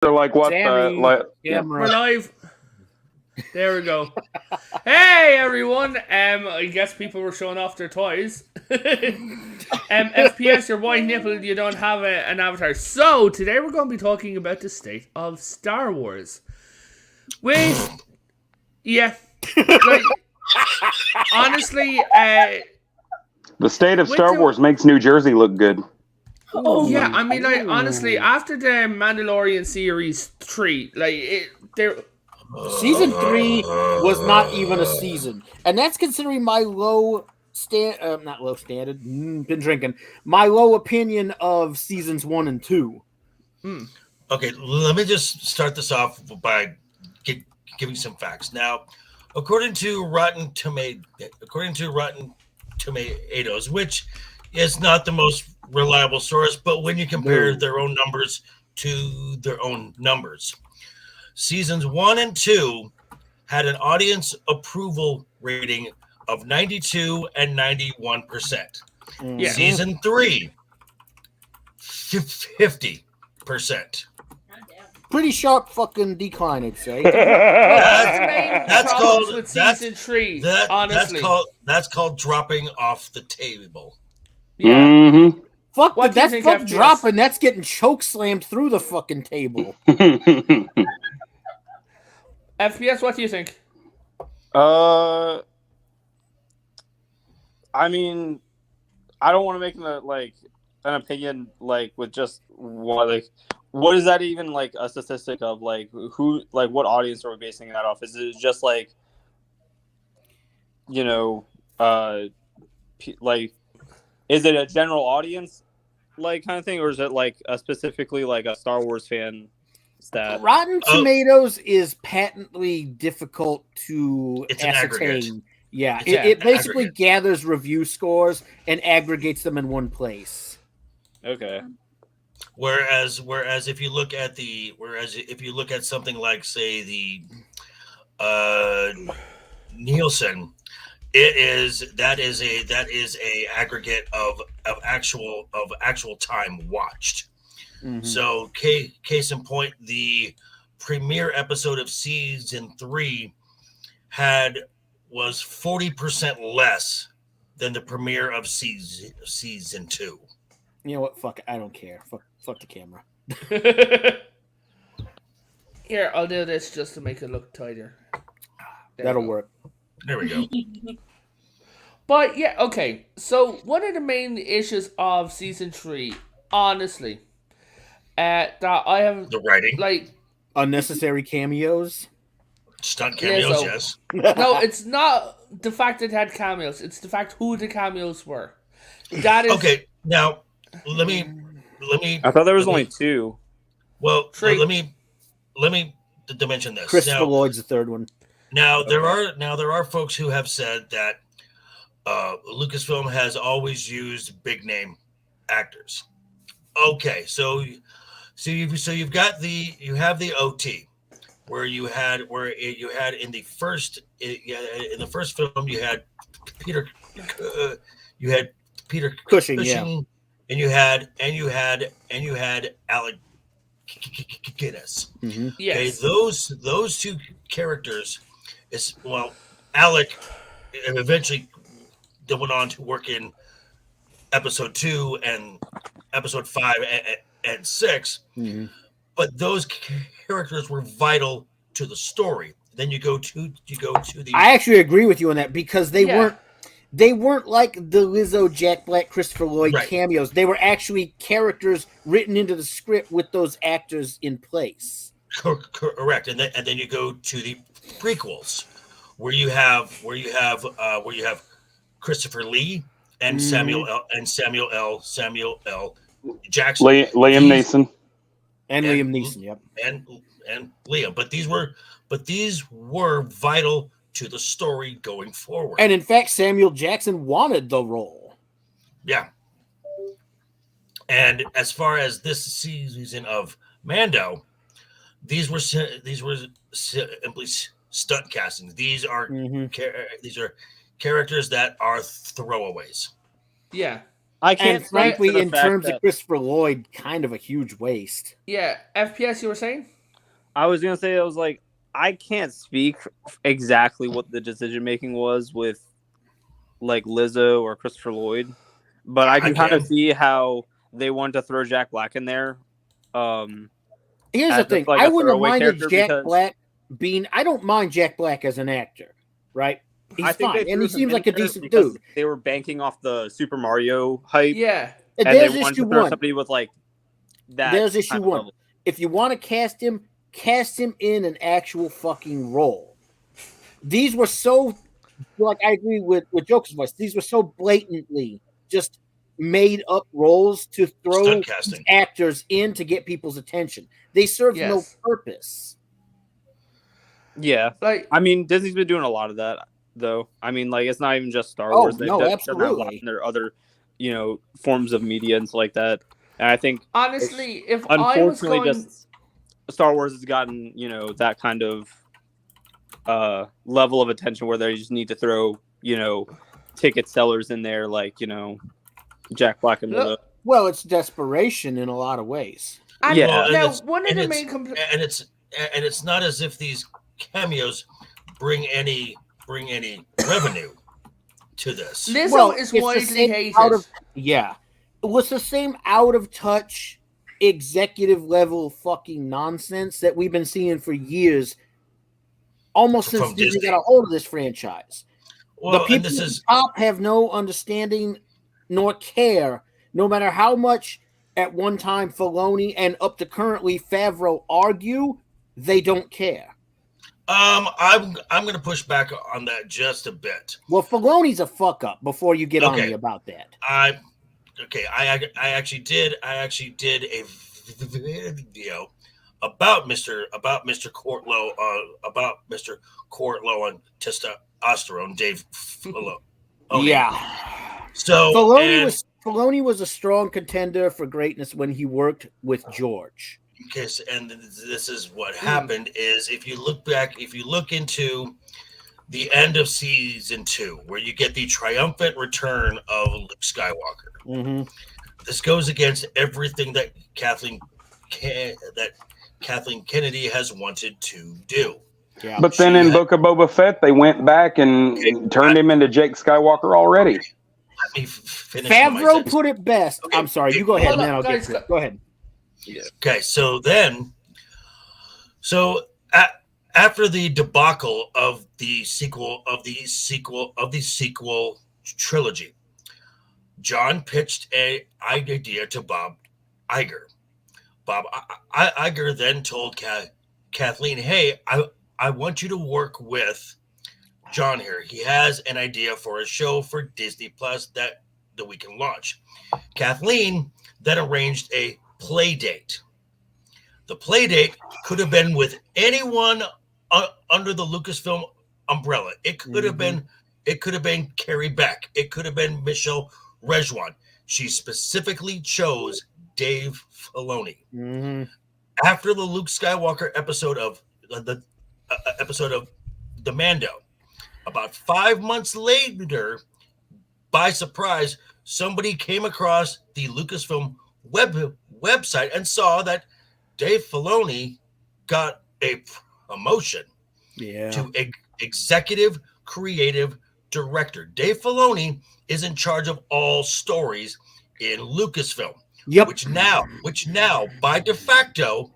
They're like, what the? Sammy, Like, Yeah, camera. we're live. There we go. Hey everyone. I guess people were showing off their toys. FPS, your white nipple, you don't have an avatar. So today we're going to be talking about the state of Star Wars. With like honestly, the state of with Star Wars makes New Jersey look good. yeah, I mean, like honestly, after the Mandalorian series 3, Season 3 was not even a season, and that's considering my not low standard. Been drinking my low opinion of seasons 1 and 2. Okay, let me just start this off by giving some facts. Now, according to Rotten Tomatoes, which is not the most reliable source, but when you compare their own numbers to their own numbers, seasons 1 and 2 had an audience approval rating of 92 and 91%. Yeah. Season 3, 50%. Pretty sharp fucking decline, I'd say. That's called with season 3. Honestly, that's called dropping off the table. yeah. Mm-hmm. Fuck, What do you that's think, fuck FPS? dropping. That's getting choke slammed through the fucking table. FPS, what do you think? I mean, I don't want to make an opinion with just what is that even a statistic of who what audience are we basing that off? Is it just is it a general audience kind of thing, or is it specifically a Star Wars fan stat? Rotten Tomatoes is patently difficult to It's an aggregate. ascertain. Yeah, It's it an basically aggregate. gathers review scores and aggregates them in one place. Okay. Whereas if you look at something like, say, the Nielsen, that is a aggregate of actual time watched. Mhm. So case in point, the premiere episode of season 3 was 40% less than the premiere of season 2. You know what? Fuck it. I don't care. Fuck the camera. Here, I'll do this just to make it look tighter. There That'll we go. work. There we go. But yeah, okay. So one of the main issues of season 3, honestly, that I have The writing, Unnecessary cameos. stunt cameos, Lizzo. yes. no, it's not the fact it had cameos. It's the fact who the cameos were. That is Okay, now let me. I thought there was only 2. Well, 3. let me mention this. Christopher Now, Lloyd's the third one. there are folks who have said that Lucasfilm has always used big name actors. Okay, so you have the OT where you had in the first film you had Peter Cushing, yeah. and you had Alec Guinness. Mm-hmm. yes. Okay, those two characters Alec eventually went on to work in episode 2 and episode 5 and 6, Mm-hmm. but those characters were vital to the story. Then you go to the I actually agree with you on that because they weren't like the Lizzo, Jack Black, Christopher Lloyd Right. cameos. They were actually characters written into the script with those actors in place. correct, and then you go to the prequels where you have Christopher Lee and Samuel L. Jackson, Liam Neeson. And Liam Neeson, yep. and Liam, but these were vital to the story going forward. And in fact, Samuel Jackson wanted the role. Yeah. And as far as this season of Mando, these were simply stunt castings. These are Mm-hmm. characters that are throwaways. Yeah. I can't And frankly, speak to the in fact terms that, of Christopher Lloyd, kind of a huge waste. Yeah, FPS. You were saying? I was gonna say, I was like, I can't speak exactly what the decision making was with like Lizzo or Christopher Lloyd, but I can kind of see how they wanted to throw Jack Black in there. Here's the As thing: like I a wouldn't have throwaway minded character Jack because Black being. I don't mind Jack Black as an actor, right? I He's think fine, they and threw he him seems in like a there decent because dude. they were banking off the Super Mario hype, Yeah. And and they there's wanted issue to throw one. somebody with like that. There's issue kind of one. level. If you want to cast him in an actual fucking role. These were so, like, I agree with Joker's voice. These were so blatantly just made up roles to throw Stunt casting. actors in to get people's attention. They served no Yes. purpose. Yeah, Like, I mean, Disney's been doing a lot of that, though. I mean, like, it's not even just Star Oh, Wars. They've no, done that a lot absolutely. in their other, forms of media and stuff like that. And I think, honestly, if I was unfortunately, going, just Star Wars has gotten, that kind of level of attention where they just need to throw, ticket sellers in there, like, Jack Black and Lizzo. Well, it's desperation in a lot of ways. and Yeah. Well, and now it's- one of and the it's- main and it's not as if these cameos bring any revenue to this. Lizzo Well, is it's the widely same hated. Yeah. It was the same out of touch executive level fucking nonsense that we've been seeing for years, almost since From Disney Disney. got a hold of this franchise. Well, The and people this at is the top have no understanding nor care, no matter how much at one time Filoni and up to currently Favreau argue, they don't care. I'm going to push back on that just a bit. Well, Filoni's a fuck up before you get on Okay. me about that. I actually did a video about Mr. Courtlow and testosterone, Dave Filoni. Yeah. So Filoni was a strong contender for greatness when he worked with George. Because, and this is what happened is if you look into the end of season 2, where you get the triumphant return of Luke Skywalker, Mm-hmm. this goes against everything that Kathleen Kennedy has wanted to do. Yeah. But then in Book of Boba Fett, they went back and turned him into Jake Skywalker already. Let me finish. Favreau put it best. Okay. I'm sorry. You go ahead, Hold and then up, I'll guys. get to it. Go ahead. Okay, so after the debacle of the sequel trilogy, John pitched an idea to Bob Iger. Bob Iger then told Kathleen, "Hey, I want you to work with John here. He has an idea for a show for Disney Plus that we can launch." Kathleen then arranged a play date. The play date could have been with anyone under the Lucasfilm umbrella. It could have been Carrie Beck. It could have been Michelle Rejwan. She specifically chose Dave Filoni. Mm-hmm. After the Luke Skywalker episode of the Mando, about 5 months later, by surprise, somebody came across the Lucasfilm website and saw that Dave Filoni got a promotion to executive creative director. Dave Filoni is in charge of all stories in Lucasfilm. Yep. Which now, by de facto,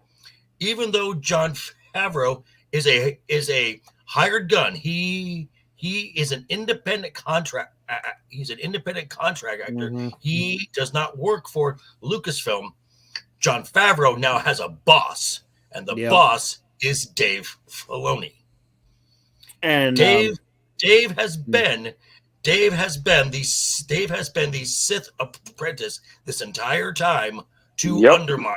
even though Jon Favreau is a hired gun, he is an independent contract. He's an independent contract actor. Mm-hmm. He does not work for Lucasfilm. Jon Favreau now has a boss, and the boss is Dave Filoni. And Dave has been the Sith apprentice this entire time to undermine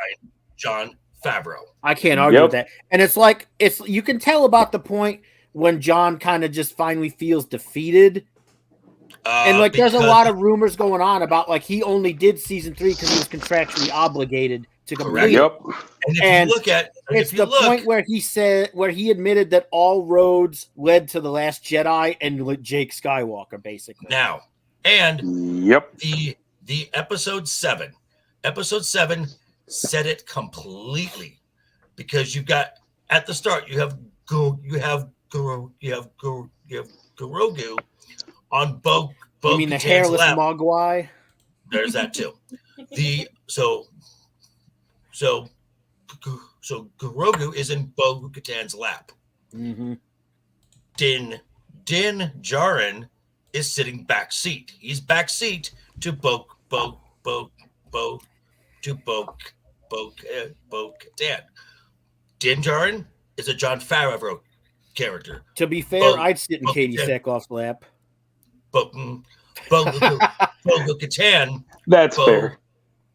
Jon Favreau. I can't argue with that. And it's you can tell about the point when John kind of just finally feels defeated. And there's a lot of rumors going on about he only did season 3 because he was contractually obligated to complete it. Yep. And if you look, point where he admitted that all roads led to the Last Jedi and Jake Skywalker, basically. Now, and Yep. the episode 7 said it completely, because you got at the start you have Grogu on Bo You mean the Katan's hairless lap. Mogwai? There's that too. So Grogu is in Bo Katan's lap. Mm-hmm. Din Djarin is sitting back seat. He's back seat to Bo Katan. Din Djarin is a Jon Favreau character. To be fair, I'd sit in Katie Sackhoff's lap. Bo Katan. That's fair.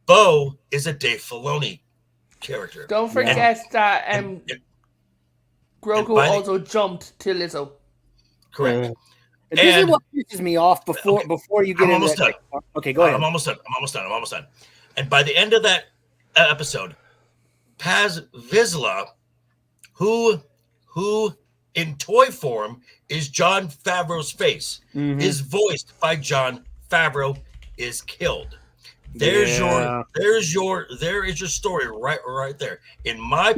Bo is a Dave Filoni character. Don't forget that Grogu by the- also jumped to Lizzo. Correct. This is And- what pisses me off before you get I'm into almost that. done. Okay, go ahead. I'm almost done. And by the end of that episode, Paz Vizsla, who in toy form is Jon Favreau's face, Mhm. is voiced by Jon Favreau, is killed. There is your story right there. In my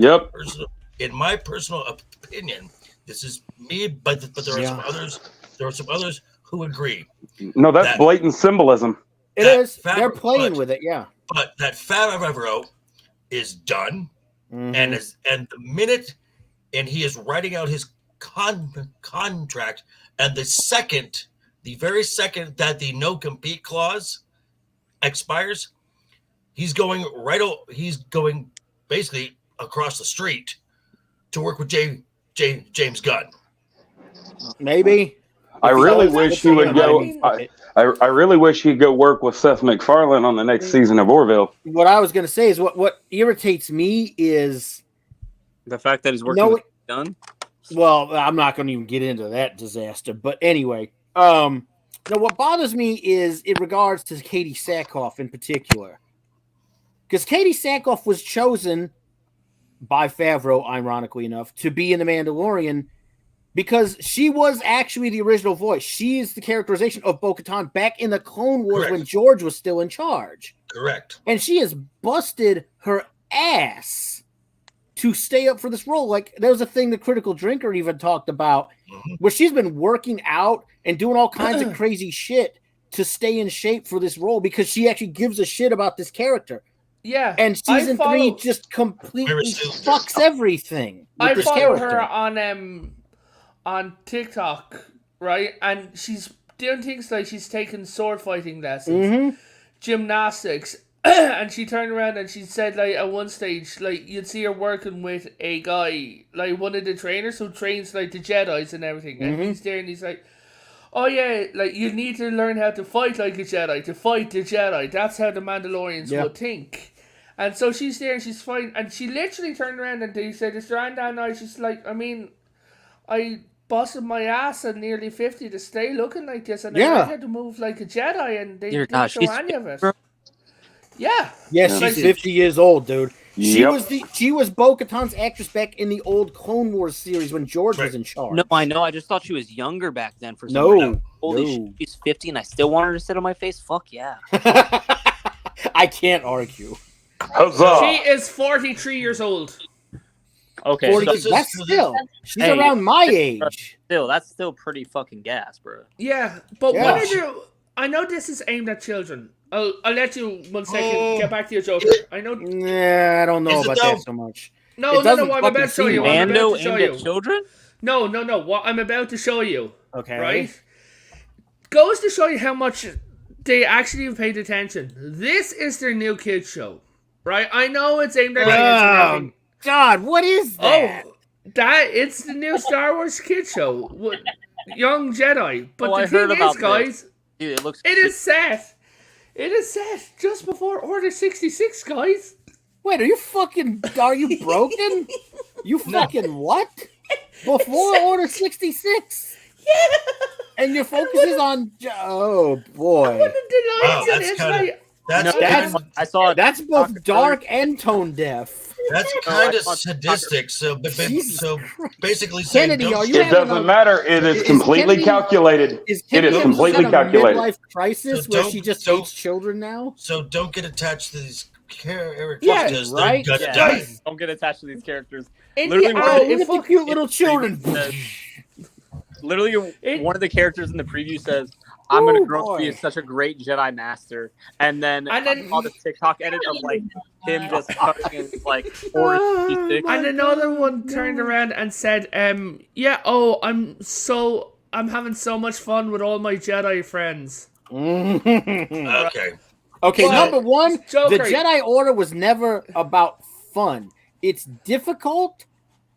personal opinion, this is me, but there are some others. There are some others who agree. No, that's blatant symbolism. It is. They're playing with it, yeah. But that Favreau is done, Mhm. and the minute, and he is writing out his contract, and the very second that the no compete clause expires, he's going basically across the street to work with James Gunn. Maybe. I really wish he would go. mean- I really wish he'd go work with Seth MacFarlane on the next season of Orville. What I was going to say is what irritates me is The fact that he's working with Gunn. well, I'm not going to even get into that disaster, but anyway, no, what bothers me is in regards to Katie Sackhoff in particular, because Katie Sackhoff was chosen by Favreau, ironically enough, to be in The Mandalorian because she was actually the original voice. She is the characterization of Bo-Katan back in the Clone Wars when George was still in charge. Correct. And she has busted her ass to stay up for this role. Like, there was a thing the Critical Drinker even talked about where she's been working out and doing all kinds of crazy shit to stay in shape for this role because she actually gives a shit about this character. Yeah. And season 3 just completely fucks everything with I this follow character. her on TikTok, right? And she's doing things like she's taking sword fighting lessons, gymnastics, and she turned around and she said, like, at one stage, like, you'd see her working with a guy, like, one of the trainers who trains, like, the Jedis and everything. And he's there and he's like, oh, yeah, like, you need to learn how to fight like a Jedi, to fight the Jedi. That's how the Mandalorians would think. And so she's there and she's fighting. And she literally turned around and they said, it's around that night. She's like, I mean, I busted my ass at nearly 50 to stay looking like this. And I had to move like a Jedi. And they didn't show any of it. Yeah. Yeah, she's 50 years old, dude. She was Bo-Katan's actress back in the old Clone Wars series when George was in charge. No, I know. I just thought she was younger back then. For some No. reason. Holy shit, she's 50 and I still want her to sit on my face? Fuck yeah. I can't argue. Huzzah! She is 43 years old. Okay, 40, so that's still. She's around my age. that's still pretty fucking gas, bro. Yeah, but what I do... I know this is aimed at children. I'll let you 1 second get back to your Joker. I know. Yeah, I don't know about that so much. No, what I'm about to show you. Mando aimed at children? No. What I'm about to show you. Okay. Right? Goes to show you how much they actually have paid attention. This is their new kids show. Right? I know it's aimed at kids and everything. God, what is that? Oh, it's the new Star Wars kids show. Young Jedi. But the thing is, guys, dude, it is set. It is set just before Order 66, guys. Wait, are you broken? You fucking what? Before Order 66? Yeah. And your focus is on... Oh, boy. Wow, I saw it. That's both dark and tone deaf. That's kind of sadistic. So, so basically, saying Kennedy, don't are you It doesn't matter. It is completely Kennedy- calculated. Is It Kennedy is completely a calculated. midlife crisis So where don't- she just so- hates children now? So don't get attached to these characters Yeah, because right? they're gonna Yeah, die. don't get attached to these characters. In Literally, the, one Oh, of look at the cute little children. Literally, It- one of the characters in the preview says, "I'm gonna Oh, grow up to be boy. such a great Jedi Master," and then And then- I saw the TikTok edit of like him just cutting his like four sticks. And another one turned around and said, yeah, oh, I'm having so much fun with all my Jedi friends. Okay. Okay, But- number one, Joker- the Jedi Order was never about fun. It's difficult.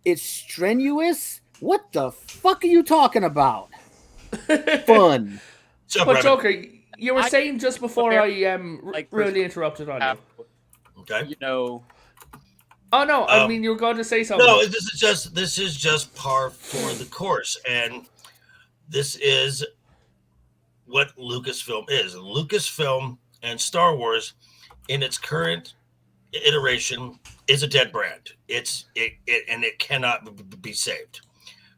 It's strenuous. What the fuck are you talking about? Fun. So, But Brevin, Joker, you were I- saying just before okay, I like, really interrupted on you. okay. You know, Oh no, I Um, mean you were going to say something. No, this is just par for the course, and this is what Lucasfilm is. Lucasfilm and Star Wars, in its current iteration, is a dead brand. It cannot be saved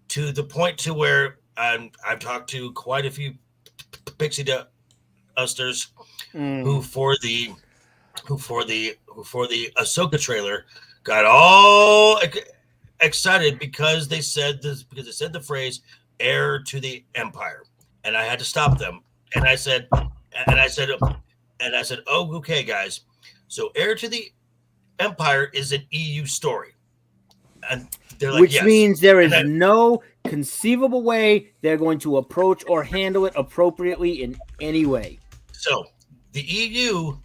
to the point to where I've talked to quite a few pixie dusters who for the Ahsoka trailer got all excited because they said the phrase "heir to the Empire," and I had to stop them. And I said, oh, okay, guys. So "heir to the Empire" is an EU story, and they're like, Which yes. means there is And then- no conceivable way they're going to approach or handle it appropriately in any way. So the EU,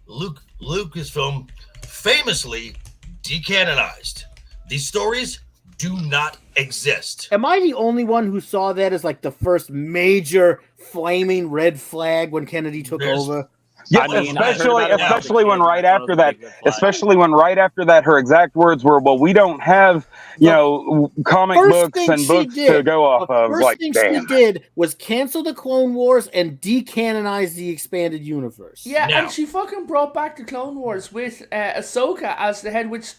Lucasfilm, famously decanonized. These stories do not exist. Am I the only one who saw that as like the first major flaming red flag when Kennedy took There's- over? Yes, I mean, I heard especially about it when I was a especially when kid, right and that's one after of the that, big red flags. especially when right after that, her exact words were, "Well, we don't have comic First books thing and she books did- to go off The of." first Like, thing damn. she did was cancel the Clone Wars and decanonize the expanded universe. Yeah, Now- and she fucking brought back the Clone Wars with Ahsoka as the head, which,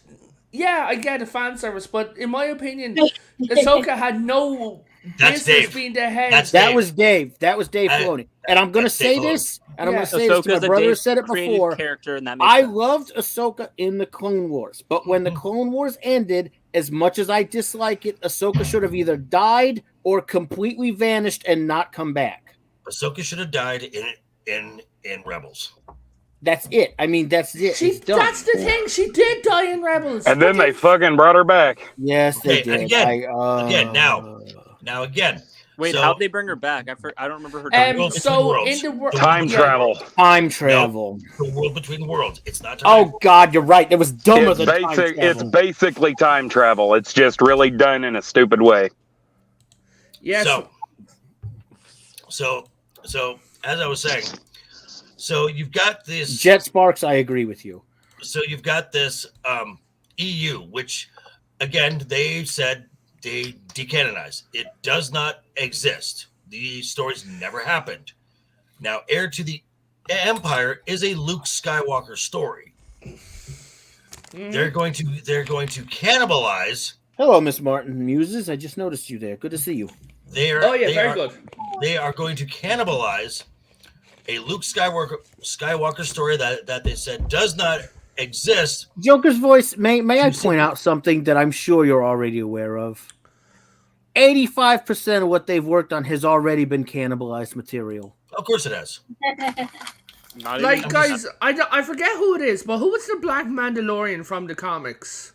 yeah, I get a fan service, but in my opinion, Ahsoka had no That's business Dave. being the head. That's That Dave. was Dave. That was Dave I- Filoni. And I'm going to that's Dave say this, and I'm Yeah. going to say this to my Ahsoka's a brother. Dave Said it created before. character, and that makes I sense. loved Ahsoka in the Clone Wars, but when the Mhm. Clone Wars ended, as much as I dislike it, Ahsoka should have either died or completely vanished and not come back. Ahsoka should have died in Rebels. That's it. I mean, that's it. She, It's done. that's the thing. She did die in Rebels. And then What they the- fucking brought her back. Yes, they Okay, and did. again, Now again, Wait, so- how'd they bring her back? I don't remember her. dying. World Between So Worlds. in the world, Time travel. time travel. the world between worlds. It's not time. Oh God, you're right. It was dumber It's than time basic. travel. It's basically time travel. It's just really done in a stupid way. Yes. So as I was saying, so you've got this. Jet Sparks. I agree with you. So you've got this EU, which again they said they decanonized. It does not exist. These stories never happened. Now, Heir to the Empire is a Luke Skywalker story. Mhm. They're going to cannibalize. Hello, Miss Martin Muses. I just noticed you there. Good to see you. Oh yeah, very good. They are going to cannibalize a Luke Skywalker story that they said does not exist. Joker's voice. May I point out something that I'm sure you're already aware of? 85% of what they've worked on has already been cannibalized material. Of course, it has. Not Like, even, guys, I forget who it is, but who was the Black Mandalorian from the comics?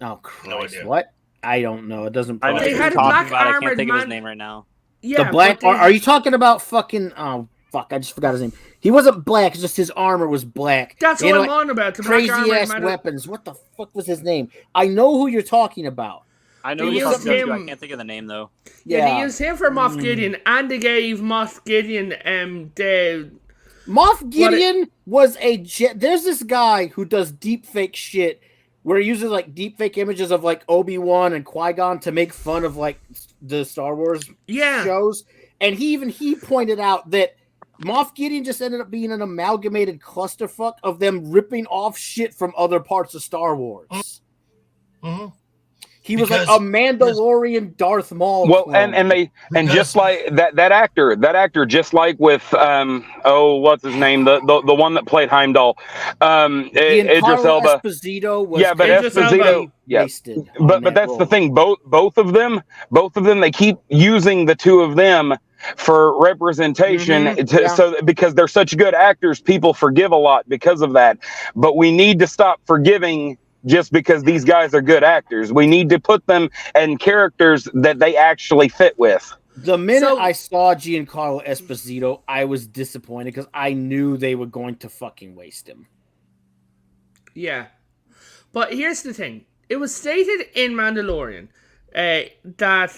Oh Christ! No idea. What? I don't know. It doesn't. I know They who probably- had you're a talking black about. I armored can't think of his man- name right now. Yeah, the black. but they- Are you talking about fucking? Oh fuck! I just forgot his name. He wasn't black. It's just his armor was black. That's You what know I'm on about. The Crazy Black armored ass Mandal- weapons. What the fuck was his name? I know who you're talking about. I know They who you're used talking about. him- I can't think of the name though. Yeah, they Yeah. used him for Moff Gideon, and they gave Moff Gideon the Moff Gideon was a jet. There's this guy who does deep fake shit where he uses like deep fake images of like Obi-Wan and Qui-Gon to make fun of like the Star Wars yeah. shows. And he pointed out that Moff Gideon just ended up being an amalgamated clusterfuck of them ripping off shit from other parts of Star Wars. Mm-hmm. He was like Because- a Mandalorian Darth Maul. Well, clone. and just like that actor, just like with what's his name, the one that played Heimdall, Idris Giancarlo Elba. Esposito was Yeah, but Idris Elba. Esposito, yeah. wasted. But that's the thing. Both of them, they keep using the two of them for representation. Mhm, So because they're such good actors, people forgive a lot because of that. But we need to stop forgiving just because these guys are good actors. We need to put them in characters that they actually fit with. The minute I saw Giancarlo Esposito, I was disappointed because I knew they were going to fucking waste him. Yeah. But here's the thing. It was stated in Mandalorian that...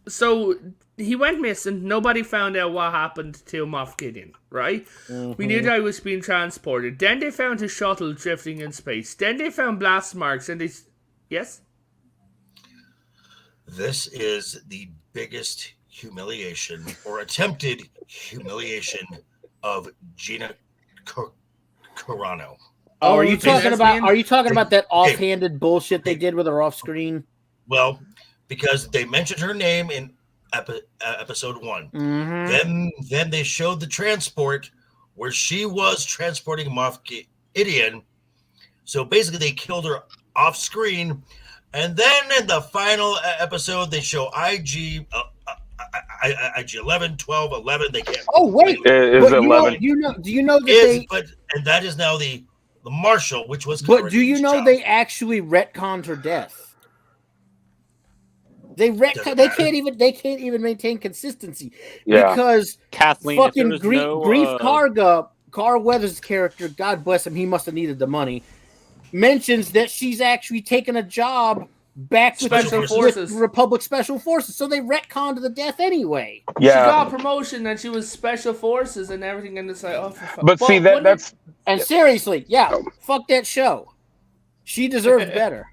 So, he went missing. Nobody found out what happened to Moff Gideon, right? Mm-hmm. We knew that he was being transported. Then they found his shuttle drifting in space. Then they found blast marks and they... Yes? This is the biggest humiliation or attempted humiliation of Gina Carano. Oh, are you talking about? Are you talking about that Okay. offhanded bullshit they did with her off screen? Well, because they mentioned her name in episode 1. Mm-hmm. Then they showed the transport where she was transporting Moff Gideon. So basically, they killed her off screen. And then in the final episode, they show IG 11, 12, 11. They can't. Oh wait, Is but 11? Do you know that And that is now the Marshal, which was. But do you know they actually retconned her death? They can't even maintain consistency because Kathleen, fucking Grief Karga, Carl Weathers' character, God bless him, he must have needed the money, mentions that she's actually taken a job back with the Republic Special Forces, so they retconned the death anyway. Yeah, she got a promotion and she was Special Forces and everything, and it's like, oh, for fuck. But see that's seriously, fuck that show. She deserved better.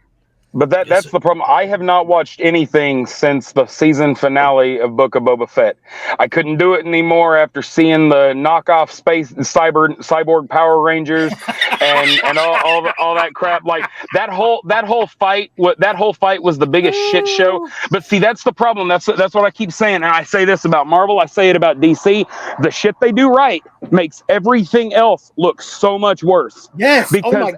But that's the problem. I have not watched anything since the season finale of Book of Boba Fett. I couldn't do it anymore after seeing the knockoff cyborg Power Rangers and all that crap. Like that whole fight was the biggest shit show. But see, that's the problem. That's what I keep saying. And I say this about Marvel. I say it about DC. The shit they do right makes everything else look so much worse. Yes, because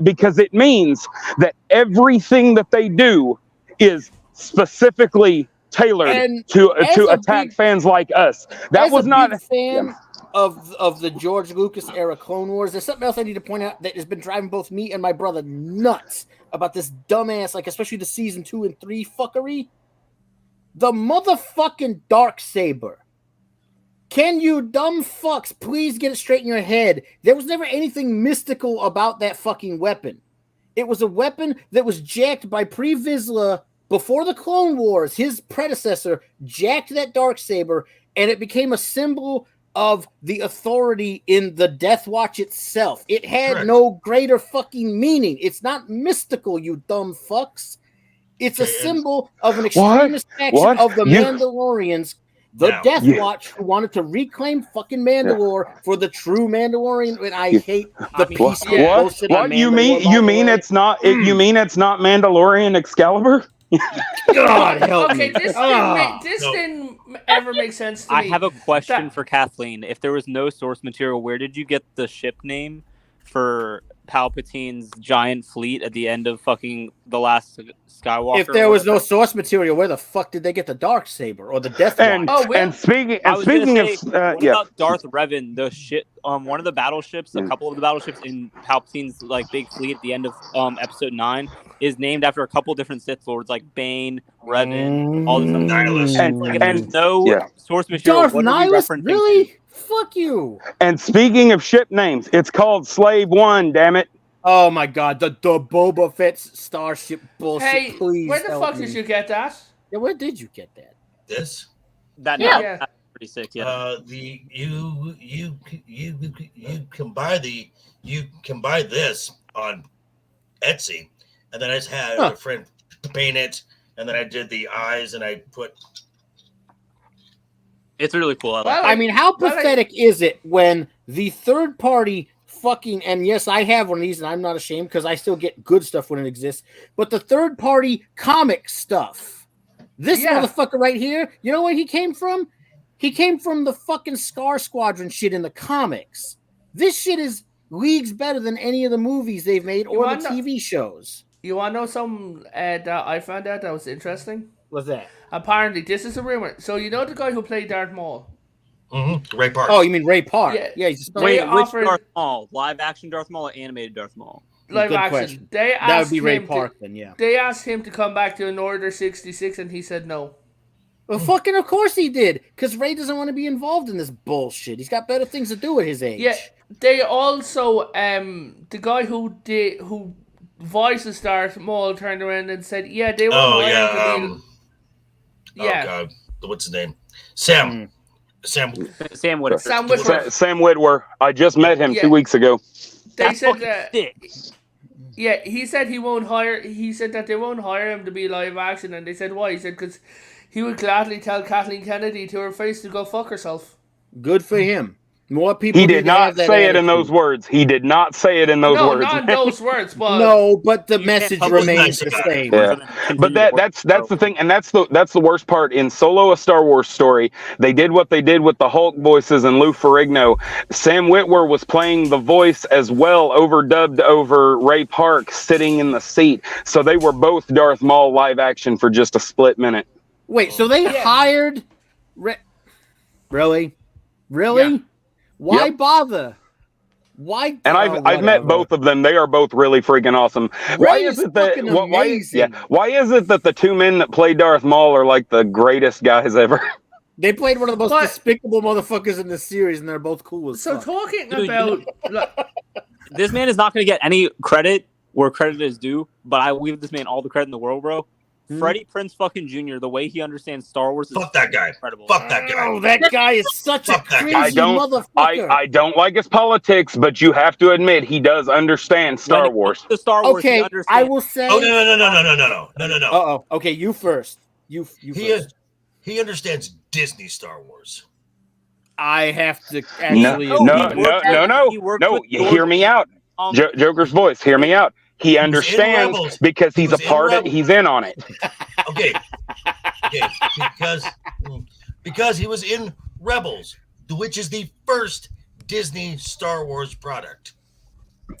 because it means that everything that they do is specifically tailored to attack fans like us. That was not a fan of the George Lucas era Clone Wars. There's something else I need to point out that has been driving both me and my brother nuts about this dumbass, like especially the season 2 and 3 fuckery. The motherfucking Darksaber. Can you dumb fucks please get it straight in your head? There was never anything mystical about that fucking weapon. It was a weapon that was jacked by Pre Vizsla before the Clone Wars. His predecessor jacked that Darksaber, and it became a symbol of the authority in the Death Watch itself. It had no greater fucking meaning. It's not mystical, you dumb fucks. It's a symbol of an extremist faction of the Mandalorians. Death Watch, who wanted to reclaim fucking Mandalore for the true Mandalorian, and I hate the piece of bullshit. What you mean? You mean it's not? You mean it's not Mandalorian Excalibur? God help me. Okay, this didn't ever make sense to me. I have a question for Kathleen. If there was no source material, where did you get the ship name for Palpatine's giant fleet at the end of fucking The Last Skywalker? If there was no source material, where the fuck did they get the Darksaber or the Death Watch? And speaking of about Darth Revan, the ship one of the battleships, a couple of the battleships in Palpatine's like big fleet at the end of episode 9 is named after a couple different Sith lords like Bane, Revan, all this stuff. And if there's no source material, Darth what are we Nihilus? referencing? Really? Fuck you. And speaking of ship names, it's called Slave One, damn it. Oh my god, the Boba Fett starship bullshit. Hey, please where the help fuck me. did you get that? Yeah, where did you get that? This? That's pretty sick, You can buy this on Etsy, and then I just had a friend paint it, and then I did the eyes, and I put. It's really cool. I mean, how pathetic is it when the third party fucking, and yes, I have one of these, and I'm not ashamed because I still get good stuff when it exists. But the third party comic stuff, this motherfucker right here, you know where he came from? He came from the fucking Scar Squadron shit in the comics. This shit is leagues better than any of the movies they've made or the TV shows. You want to know something that I found out that was interesting? What's that? Apparently, this is a rumor. So you know the guy who played Darth Maul? Mm-hmm. Ray Park. Oh, you mean Ray Park? Yeah. He's Wait, which Darth Maul? Live action Darth Maul or animated Darth Maul? Live Good action. question. They That asked would be Ray him Park then, yeah. They asked him to come back to an Order 66, and he said no. Well, fucking of course he did, because Ray doesn't want to be involved in this bullshit. He's got better things to do at his age. Yeah, they also the guy who voices Darth Maul turned around and said, "Yeah, they were." Oh God, what's his name? Sam Whitwer. Sam Whitwer. I just met him 2 weeks ago. They said that. Yeah, he said he won't hire. He said that they won't hire him to be live action, and they said why? He said because he would gladly tell Kathleen Kennedy to her face to go fuck herself. Good for him. More people. He did not say it in those words. He did not say it in those words. No, not in those words. But no, but the message remains the same. Yeah. But that's the thing, and that's the worst part. In Solo: A Star Wars Story, they did what they did with the Hulk voices and Lou Ferrigno. Sam Whitwer was playing the voice as well, overdubbed over Ray Park sitting in the seat. So they were both Darth Maul live action for just a split minute. Wait, so they hired? Really? Yeah. Why bother? Why? And I've met both of them. They are both really freaking awesome. Why is it that why is it that the two men that play Darth Maul are like the greatest guys ever? They played one of the most despicable motherfuckers in the series, and they're both cool as fuck. Talking about this man is not going to get any credit where credit is due, but I will give this man all the credit in the world, bro. Freddie Prinze fucking Jr., the way he understands Star Wars is incredible. Fuck that guy. Oh, that guy is such a crazy motherfucker. I don't like his politics, but you have to admit he does understand Star Wars. The Star Wars, okay, I will say. Oh no. Uh-oh. Okay, you first. You first. He understands Disney Star Wars. I have to actually. No. Hear me out. Joker's voice. Hear me out. He understands because he's a part of. He's in on it. Okay. Because he was in Rebels, which is the first Disney Star Wars product.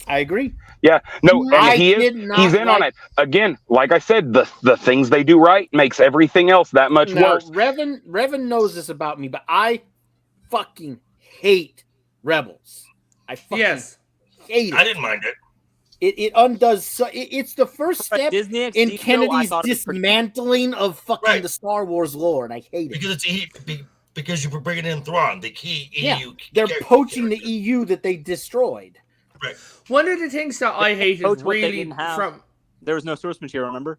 I agree. Yeah, no, he's in on it. Again, like I said, the things they do right makes everything else that much worse. Revan knows this about me, but I fucking hate Rebels. I fucking hate it. I didn't mind it. It undoes. It's the first step in Kennedy's dismantling of fucking the Star Wars lore, and I hate it. Because you were bringing in Thrawn, the key EU. They're poaching the EU that they destroyed. Right. One of the things that I hated really from there was no source material. Remember?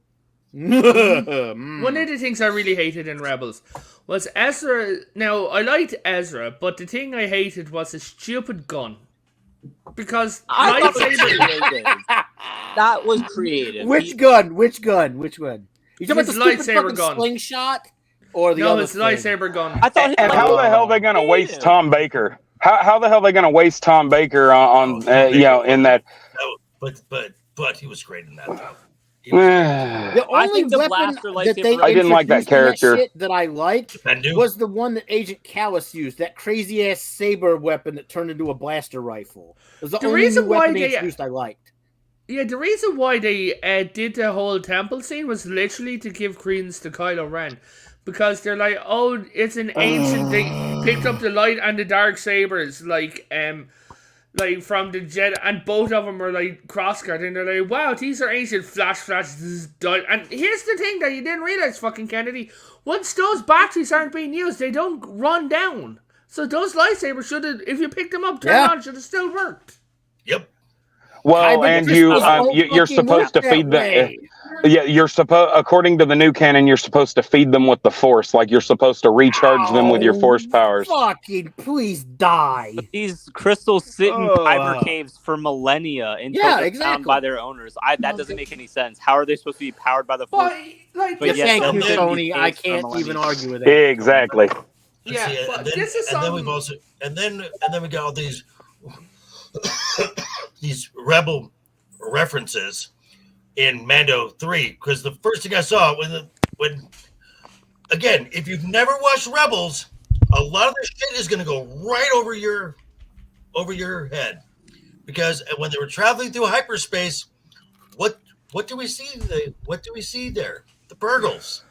One of the things I really hated in Rebels was Ezra. Now I liked Ezra, but the thing I hated was his stupid gun. Because that was creative. Which gun? You talking about the lightsaber gun slingshot or the other his lightsaber gun? I thought. And how the hell are they going to waste Tom Baker? How the hell are they going to waste Tom Baker on in that? But he was great in that though. The only weapon that they I didn't like that character that I liked was the one that Agent Callus used, that crazy ass saber weapon that turned into a blaster rifle. It was the only reason new weapon why they introduced I liked. Yeah, the reason why they did the whole temple scene was literally to give credence to Kylo Ren. Because they're like, oh, it's an ancient thing. Picked up the light and the dark sabers, like from the Jedi, and both of them are like cross-cut, and they're like, wow, these are ancient flash. And here's the thing that you didn't realize, fucking Kennedy. Once those batteries aren't being used, they don't run down. So those lightsabers should have, if you picked them up, turned on, should have still worked. Yep. Well, and you're supposed to feed them. Yeah, you're supposed, according to the new canon, you're supposed to feed them with the Force. Like you're supposed to recharge them with your Force powers. Fucking please die! But these crystals sit in kyber caves for millennia until found by their owners. That doesn't make any sense. How are they supposed to be powered by the Force? Thank you, Tony. I can't even argue with that. Exactly. Yeah, and then we got all these these rebel references in Mando 3, because the first thing I saw when again, if you've never watched Rebels, a lot of this shit is going to go right over your head, because when they were traveling through hyperspace, what do we see? What do we see there? The Purgles.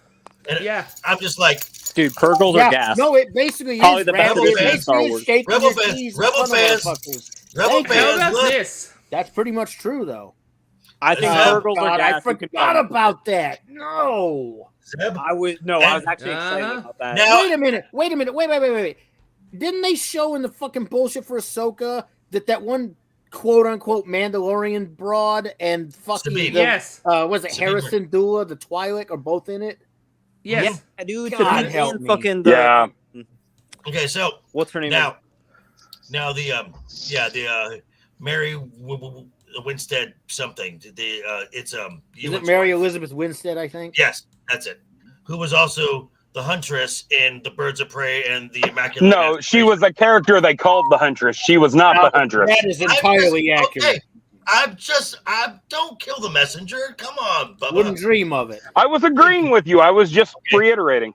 And Yeah. I'm just like, Dude, Purgles are gas. No, it basically Probably is. the best Rebel thing in Star Wars. Rebel fans, Rebel fans How about love. this? That's pretty much true, though. I think Oh, Purgles are God, gas. I forgot about that. No. Zeb, I was actually excited Uh-huh. about that. Now- Wait a minute. Wait. Didn't they show in the fucking bullshit for Ahsoka that one quote unquote Mandalorian broad and fucking Sabine. Yes. was it Sabine. Harrison Dula, the Twi'lek, are both in it? Yes. Yeah, dude. God Sabine help and me. fucking Yeah. okay, so What's her name? now the Mary Winstead something. It's Is it Mary Elizabeth Winstead, I think? Yes, that's it. Who was also the Huntress in the Birds of Prey and the Immaculate. No, she was a character they called the Huntress. She was not the Huntress. That is entirely accurate. Okay, I don't kill the messenger. Come on, Bubba. Wouldn't dream of it. I was agreeing with you. I was just reiterating.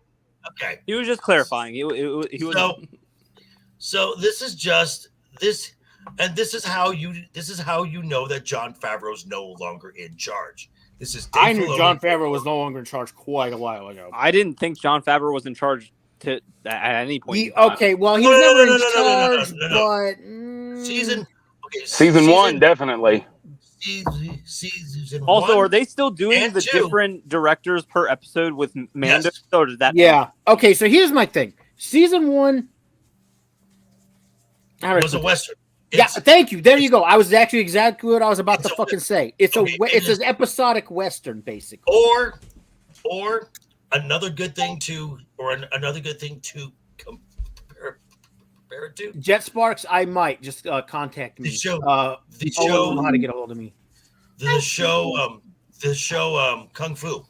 Okay, He was just clarifying. He was. so this is just this, and this is how you know that Jon Favreau's no longer in charge. This is Dave I knew Filoni. Jon Favreau was no longer in charge quite a while ago. I didn't think Jon Favreau was in charge at any point. in time. Okay, well, he No, was no, never no, in no, charge, no, no, no. but Season 1, definitely. Season Also, one, are they still doing and the 2. different directors per episode with Mando? Yes. Or does that? yeah. Okay, so here's my thing. Season 1 was a Western. Yeah, It's- thank you. There you go. I was actually exactly what I was about to It's a- fucking say. It's okay, it's an episodic western, basically. or another good thing to compare it to. Jet Sparks, I might just contact me. The show- The show know how to get a hold of me. The show Kung Fu.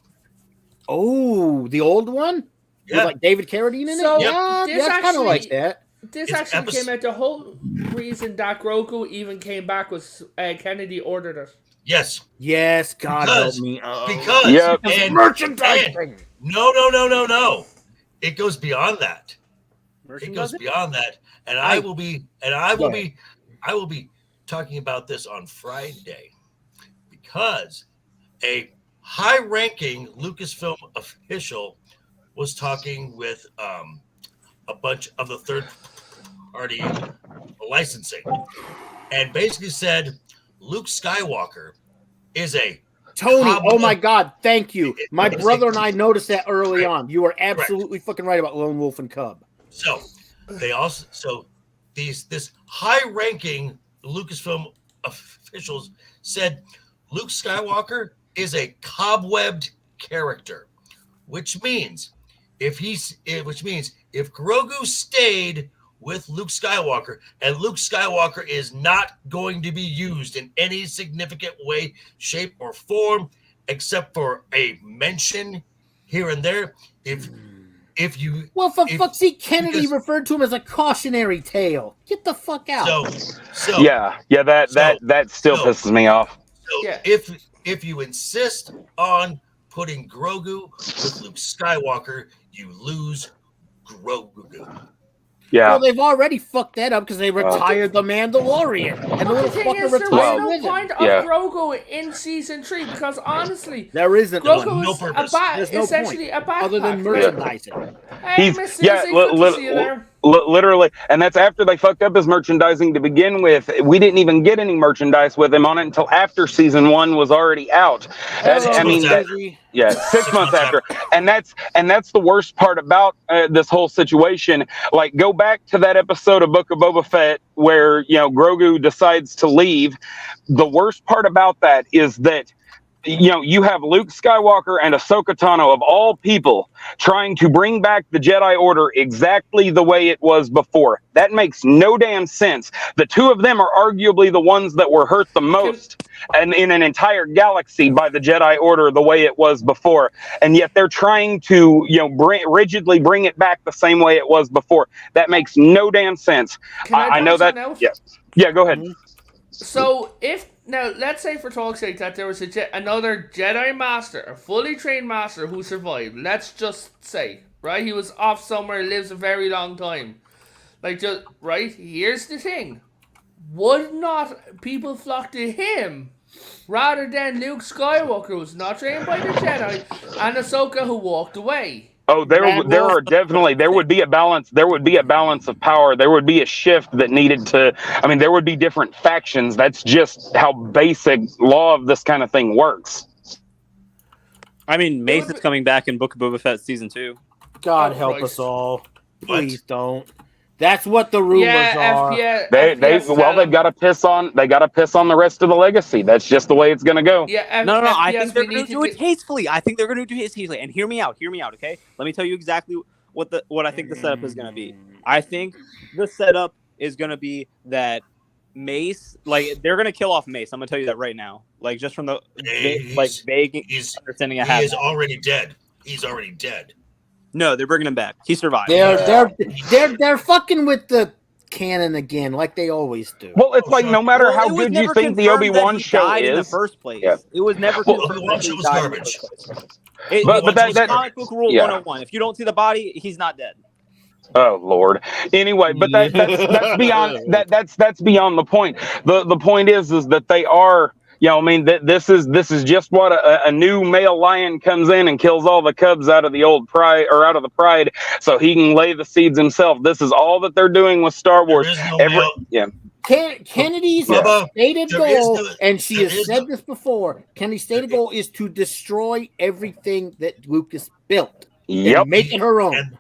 Oh, the old one Yeah. with like David Carradine in So, it. Yeah, this that's kind of like actually- that. This It's actually came out. The whole reason that Grogu even came back was Kennedy ordered it. Yes. Yes, God Because- help me. Because Yep. and- merchandising. and- No. It goes beyond that. It goes Merchandising? beyond that. And I will be talking about this on Friday, because a high-ranking Lucasfilm official was talking with a bunch of the third-party licensing, and basically said Luke Skywalker is a Tony, Cobweb- oh my God, thank you. My It's a- brother and I noticed that early Right. on. You are absolutely fucking right about Lone Wolf and Cub. So this high-ranking Lucasfilm officials said Luke Skywalker is a cobwebbed character, which means if Grogu stayed with Luke Skywalker, and Luke Skywalker is not going to be used in any significant way, shape, or form, except for a mention here and there. If you Well, for If- fuck's sake, Kennedy because- referred to him as a cautionary tale. Get the fuck out. so Yeah, that still so- pisses me off. So Yeah. if you insist on putting Grogu with Luke Skywalker, you lose Grogu. Yeah. Well, they've already fucked that up because they retired the Mandalorian. And the The little thing fucker is, there retired was no with him. point of Yeah. Grogu in season 3 because honestly, There isn't was Grogu no is purpose. There's no essentially a backpack. other than Like, merchandising. hey, He's- Miss yeah, Susie, good to see you there. Literally, and that's after they fucked up his merchandising to begin with. We didn't even get any merchandise with him on it until after season 1 was already out. I mean, that, yeah, 6 months after, and that's the worst part about this whole situation. Like, go back to that episode of Book of Boba Fett where Grogu decides to leave. The worst part about that is that you have Luke Skywalker and Ahsoka Tano, of all people, trying to bring back the Jedi Order exactly the way it was before. That makes no damn sense. The two of them are arguably the ones that were hurt the most and in an entire galaxy by the Jedi Order the way it was before. And yet they're trying to, rigidly bring it back the same way it was before. That makes no damn sense. Can I know that. point something out? Yeah, go ahead. So if now, let's say for talk's sake that there was another Jedi Master, a fully trained Master who survived. Let's just say, right, he was off somewhere, lives a very long time. Like, just right. Here's the thing: would not people flock to him rather than Luke Skywalker, who was not trained by the Jedi, and Ahsoka, who walked away? Oh, there would be a balance. There would be a balance of power. There would be a shift that needed to. I mean, there would be different factions. That's just how basic law of this kind of thing works. I mean, Mace is coming back in Book of Boba Fett season 2. God help us all. Please don't. That's what the rumors are. They've got to piss on the rest of the legacy. That's just the way it's going to go. Yeah, no. I think they're going to do it tastefully. And hear me out, okay? Let me tell you exactly what I think the setup is going to be. I think the setup is going to be that Mace, like, they're going to kill off Mace. I'm going to tell you that right now. Like, just from the vague understanding I have. He is already dead. He's already dead. No, they're bringing him back. He survived. They're fucking with the canon again, like they always do. Well, it's like no matter how good you think the Obi-Wan show is, in the first place, it was never confirmed that he died garbage. But that's comic book rule 101. If you don't see the body, he's not dead. Oh Lord. Anyway, but that's beyond that's beyond the point. The point is that they are. I mean, this is just what a new male lion comes in and kills all the cubs out of the old pride, or out of the pride, so he can lay the seeds himself. This is all that they're doing with Star Wars. Kennedy's stated goal, and she has said this before, Kennedy's stated goal is to destroy everything that Lucas built. And make it her own.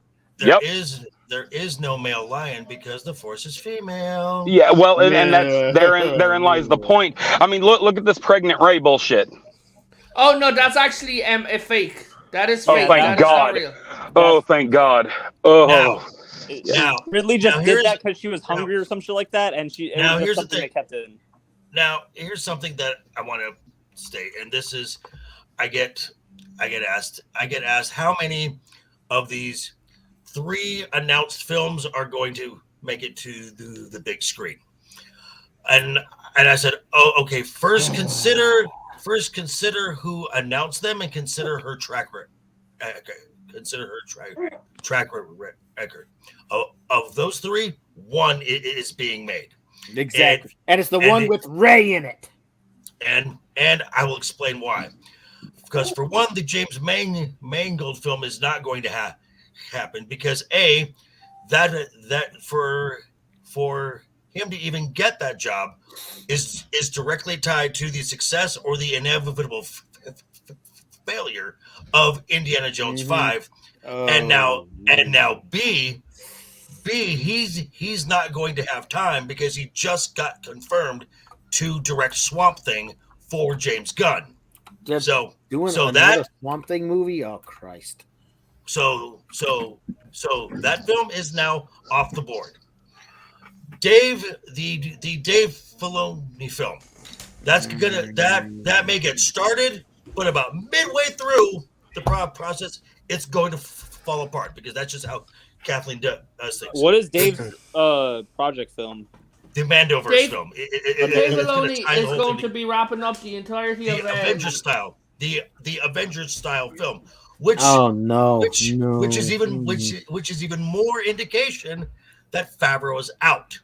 There is no male lion because the Force is female. Yeah, well, and that's therein lies the point. I mean, look at this pregnant Rey bullshit. Oh no, that's actually a fake. That is fake. Oh thank God. Oh thank God. Oh. Now Ridley just did that because she was hungry or some shit like that, and here's something that kept it in. Now here's something that I want to state, and this is, I get asked how many of these 3 announced films are going to make it to the big screen, and I said, oh, okay. First consider who announced them, and consider her track record. Consider her track record. Of those 3, 1 is being made. Exactly, and it's the one with Rey in it. And I will explain why. Because for one, the James Mangold film is not going to happen because that for him to even get that job is directly tied to the success or the inevitable failure of Indiana Jones 5, and now B he's not going to have time because he just got confirmed to direct Swamp Thing for James Gunn. So that Swamp Thing movie, oh Christ. So that film is now off the board. Dave, the Dave Filoni film, that may get started, but about midway through the process, it's going to fall apart because that's just how Kathleen does things. What is Dave's project film? The Mandoverse film. Dave Filoni is going to be wrapping up the entirety of Avengers style. The Avengers style film. Which is even more indication that Favreau is out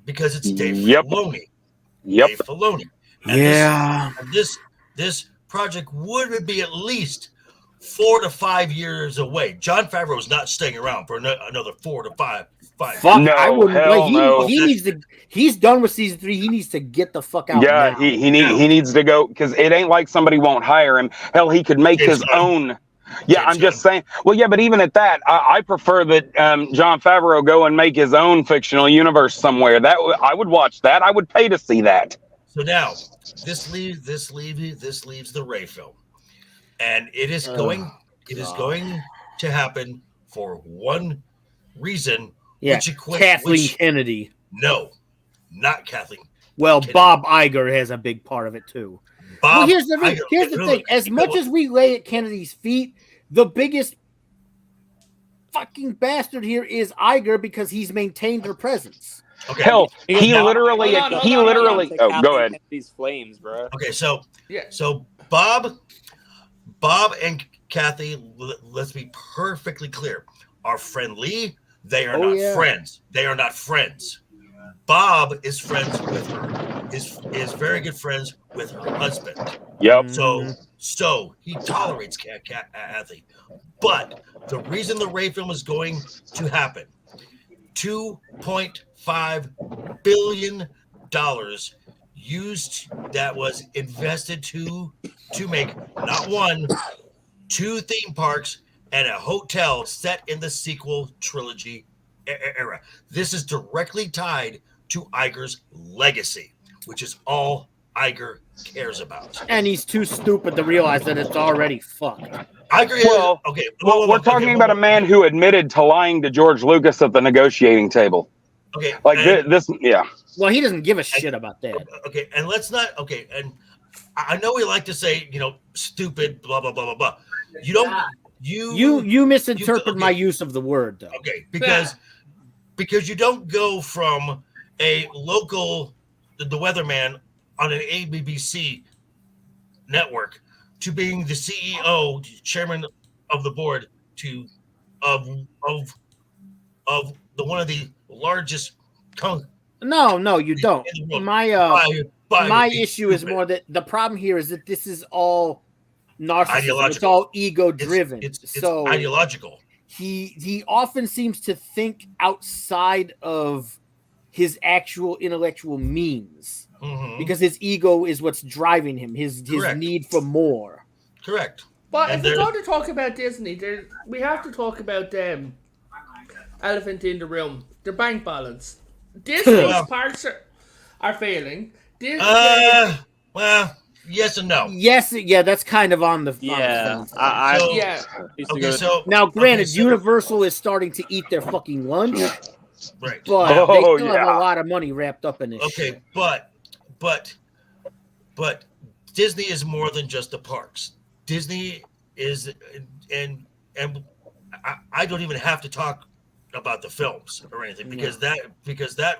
because it's Dave Filoni. Dave Filoni. And this project would be at least 4 to 5 years away. John Favreau is not staying around for another 4 to 5 years. No, I wouldn't. No. He needs to. He's done with season 3. He needs to get the fuck out. Yeah, he needs to go because it ain't like somebody won't hire him. Hell, he could make his own. Yeah, I'm just saying. Well, yeah, but even at that, I prefer that Jon Favreau go and make his own fictional universe somewhere. That I would watch that. I would pay to see that. So now this leaves the Rey film, and it is going to happen for one reason. Yeah, Kathleen Kennedy. No, not Kathleen. Well, Kennedy. Bob Iger has a big part of it too. Here's the thing. As much as we lay at Kennedy's feet, the biggest fucking bastard here is Iger because he's maintained her presence. Okay. Hell, Because he now- literally, Hold on, he hold on, literally. to Oh, Kathleen go ahead. Kennedy's flames, bro. Okay, so Yeah. so Bob and Kathy, let's be perfectly clear, are friendly. They are not friends. They are not friends. Bob is friends with her. Is very good friends with her husband. Yep. So he tolerates Kathy. But the reason the Ray film is going to happen, $2.5 billion used that was invested to make not one, two theme parks and a hotel set in the sequel trilogy era. This is directly tied to Iger's legacy, which is all Iger cares about. And he's too stupid to realize that it's already fucked. Iger is Well, okay. Well, we're talking about a man who admitted to lying to George Lucas at the negotiating table. Okay, Like and, this, yeah. Well, he doesn't give a shit about that. Okay, and let's not. Okay, and I know we like to say, stupid, blah blah blah blah blah. You don't. You misinterpret my use of the word, though. Okay, because you don't go from a local, the weatherman on an ABC network to being the CEO, chairman of the board, of the one of the largest. No, you don't. My issue is more that the problem here is that this is all narcissism. It's all ego driven. It's ideological. He often seems to think outside of his actual intellectual means because his ego is what's driving him. His need for more. Correct. But if we're going to talk about Disney, we have to talk about them. Elephant in the room. Their bank balance. Disney's parks are failing. Well, yes and no. Yes, yeah, that's kind of on the Now, granted, Universal is starting to eat their fucking lunch, right? But they still have a lot of money wrapped up in this. Okay, shit. but Disney is more than just the parks. Disney is, and I don't even have to talk about the films or anything because that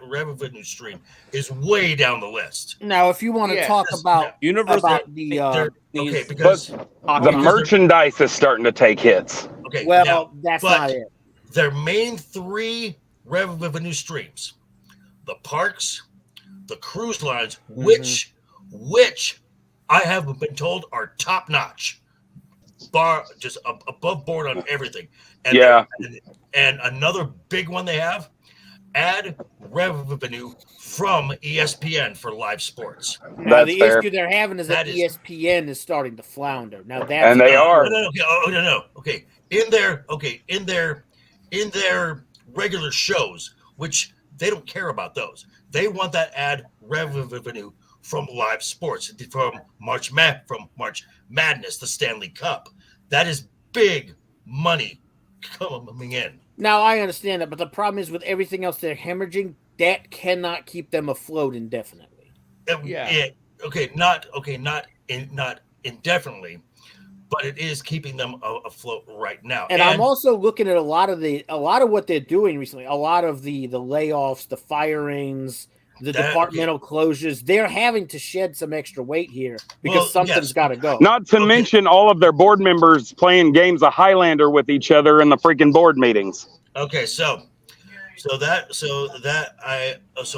revenue stream is way down the list. Now, if you want to talk about Universal, because the merchandise is starting to take hits. Okay, well, that's not it. Their main three revenue streams: the parks, the cruise lines, which I have been told are top notch, just above board on everything. And and another big one they have, ad revenue from ESPN for live sports. Now, the issue they're having is that ESPN is starting to flounder. Now that's and they are. No. Okay. In their regular shows, which they don't care about those. They want that ad revenue from live sports, from March Madness, the Stanley Cup. That is big money coming in. Now I understand that, but the problem is with everything else they're hemorrhaging, that cannot keep them afloat indefinitely. Not indefinitely, but it is keeping them afloat right now. And I'm also looking at a lot of what they're doing recently. A lot of the layoffs, the firings, the departmental closures. They're having to shed some extra weight here because something's got to go. Not to mention all of their board members playing games of Highlander with each other in the freaking board meetings. Okay, so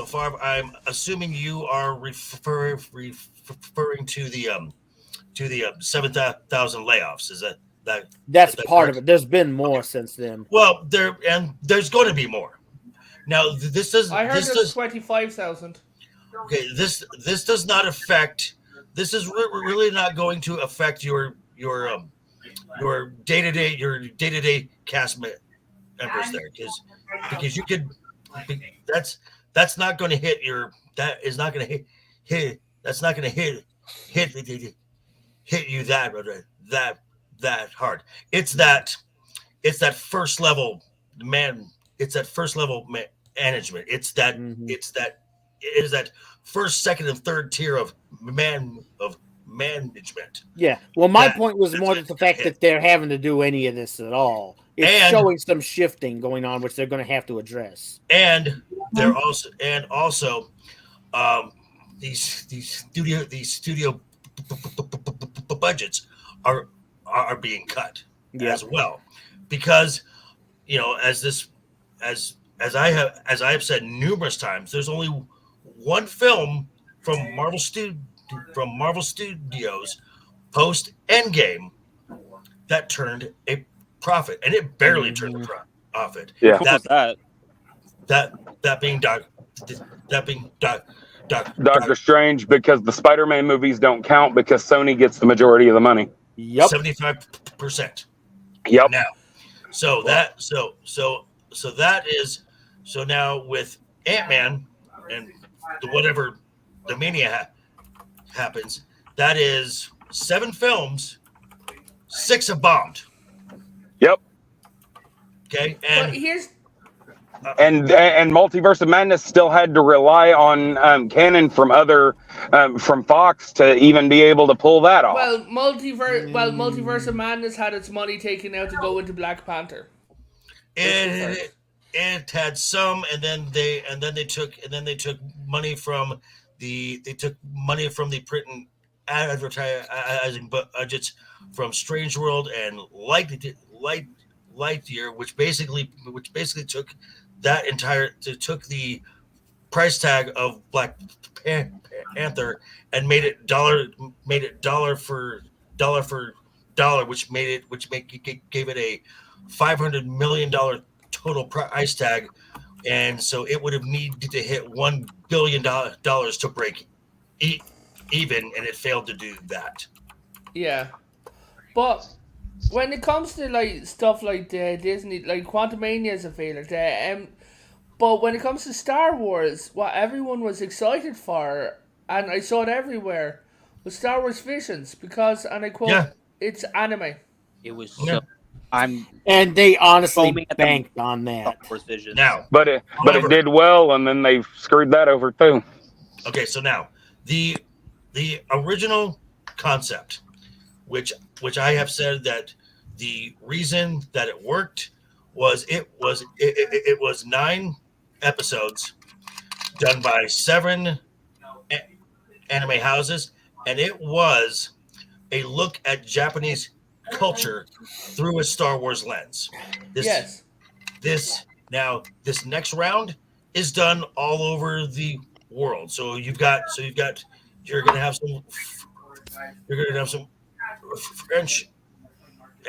far I'm assuming you are referring to the 7,000 layoffs. Is that that's part of it? There's been more since then. Well, there's going to be more. Now this does. I heard there's 25,000. Okay, this does not affect. This is really not going to affect your day-to-day cast members there because you could. That's not going to hit your. That is not going to hit. That's not going to hit you that hard. It's that first level man. It's that first level management. It is that first, second, and third tier of management. Yeah. Well, my point was more the fact that they're having to do any of this at all. It's showing some shifting going on, which they're going to have to address. And they're also these studio budgets are being cut as well, because as I have said numerous times, there's only one film from Marvel Studios post Endgame that turned a profit, and it barely turned a profit. Yeah, that being Doctor Strange, because the Spider-Man movies don't count because Sony gets the majority of the money. Yep, 75%. Yep. Now, so now with Ant-Man and whatever the mania happens, that is 7 films, 6 have bombed. Yep. Okay, but here's and Multiverse of Madness still had to rely on canon from from Fox to even be able to pull that off. Well, Multiverse of Madness had its money taken out to go into Black Panther. It had some, and then they took money from the print and advertising budgets from Strange World and Lightyear, which basically took the price tag of Black Panther and made it dollar for dollar, which gave it a $500 million total price tag, and so it would have needed to hit $1 billion to break even, and it failed to do that. Yeah, but when it comes to like stuff like Disney, like Quantumania is a failure. But when it comes to Star Wars, what everyone was excited for, and I saw it everywhere, was Star Wars Visions, because, and I quote, it's anime. It was so. And they honestly banked on that. Now, but it did well, and then they screwed that over too. Okay, so now the original concept, which I have said that the reason that it worked was it was 9 episodes done by 7 anime houses, and it was a look at Japanese culture through a Star Wars lens. This next round is done all over the world. So you're gonna have some French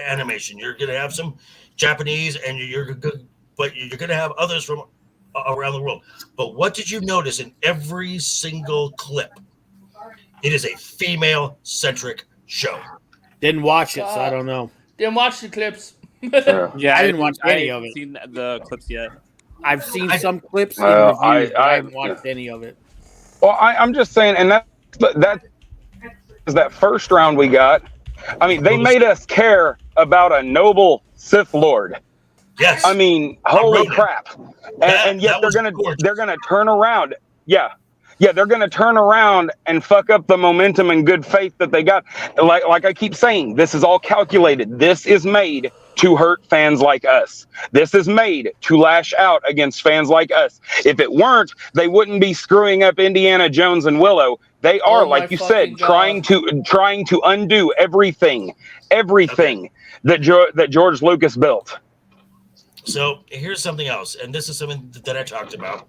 animation. You're gonna have some Japanese, and you're gonna have others from around the world. But what did you notice in every single clip? It is a female-centric show. Didn't watch it, so I don't know. Didn't watch the clips. Yeah, I didn't watch any of it. I haven't seen the clips yet. I've seen some clips in reviews, but I haven't watched any of it. Well, I'm just saying, and that is that first round we got. I mean, they made us care about a noble Sith Lord. Yes. I mean, holy crap! And yet they're gonna turn around. Yeah, they're going to turn around and fuck up the momentum and good faith that they got. Like I keep saying, this is all calculated. This is made to hurt fans like us. This is made to lash out against fans like us. If it weren't, they wouldn't be screwing up Indiana Jones and Willow. They are, like you said, trying to undo everything that George Lucas built. So here's something else, and this is something that I talked about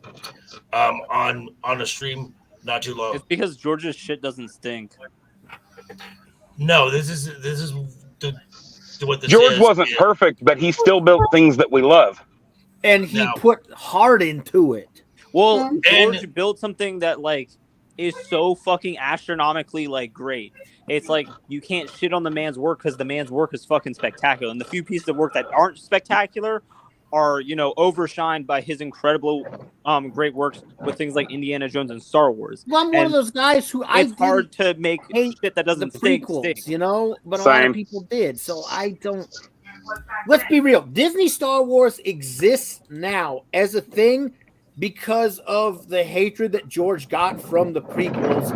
on a stream not too long. It's because George's shit doesn't stink. No, this is what this George is. wasn't perfect, but he still built things that we love, and he put heart into it. Well, George built something that is so fucking astronomically great. It's you can't shit on the man's work because the man's work is fucking spectacular, and the few pieces of work that aren't spectacular are overshined by his incredible great works with things like Indiana Jones and Star Wars. Well, I'm one of those guys who it's hard to make shit that doesn't stink, but a lot of people did. So I don't. Let's be real. Disney Star Wars exists now as a thing because of the hatred that George got from the prequels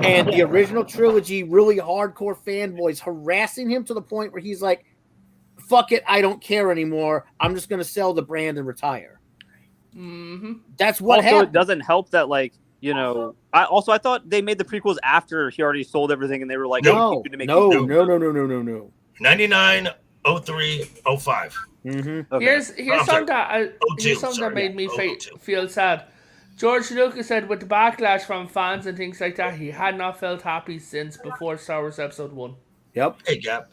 and the original trilogy. Really hardcore fanboys harassing him to the point where he's like, fuck it, I don't care anymore. I'm just going to sell the brand and retire. Mm-hmm. That's what also, happened. it doesn't help that, like, you know, I thought they made the prequels after he already sold everything, and they were like, No. 99, 03, 05. Mm-hmm. Okay. Here's something sorry. that made me 02. feel sad. George Lucas said with the backlash from fans and things like that, he had not felt happy since before Star Wars Episode 1. Yep. Hey, Gap.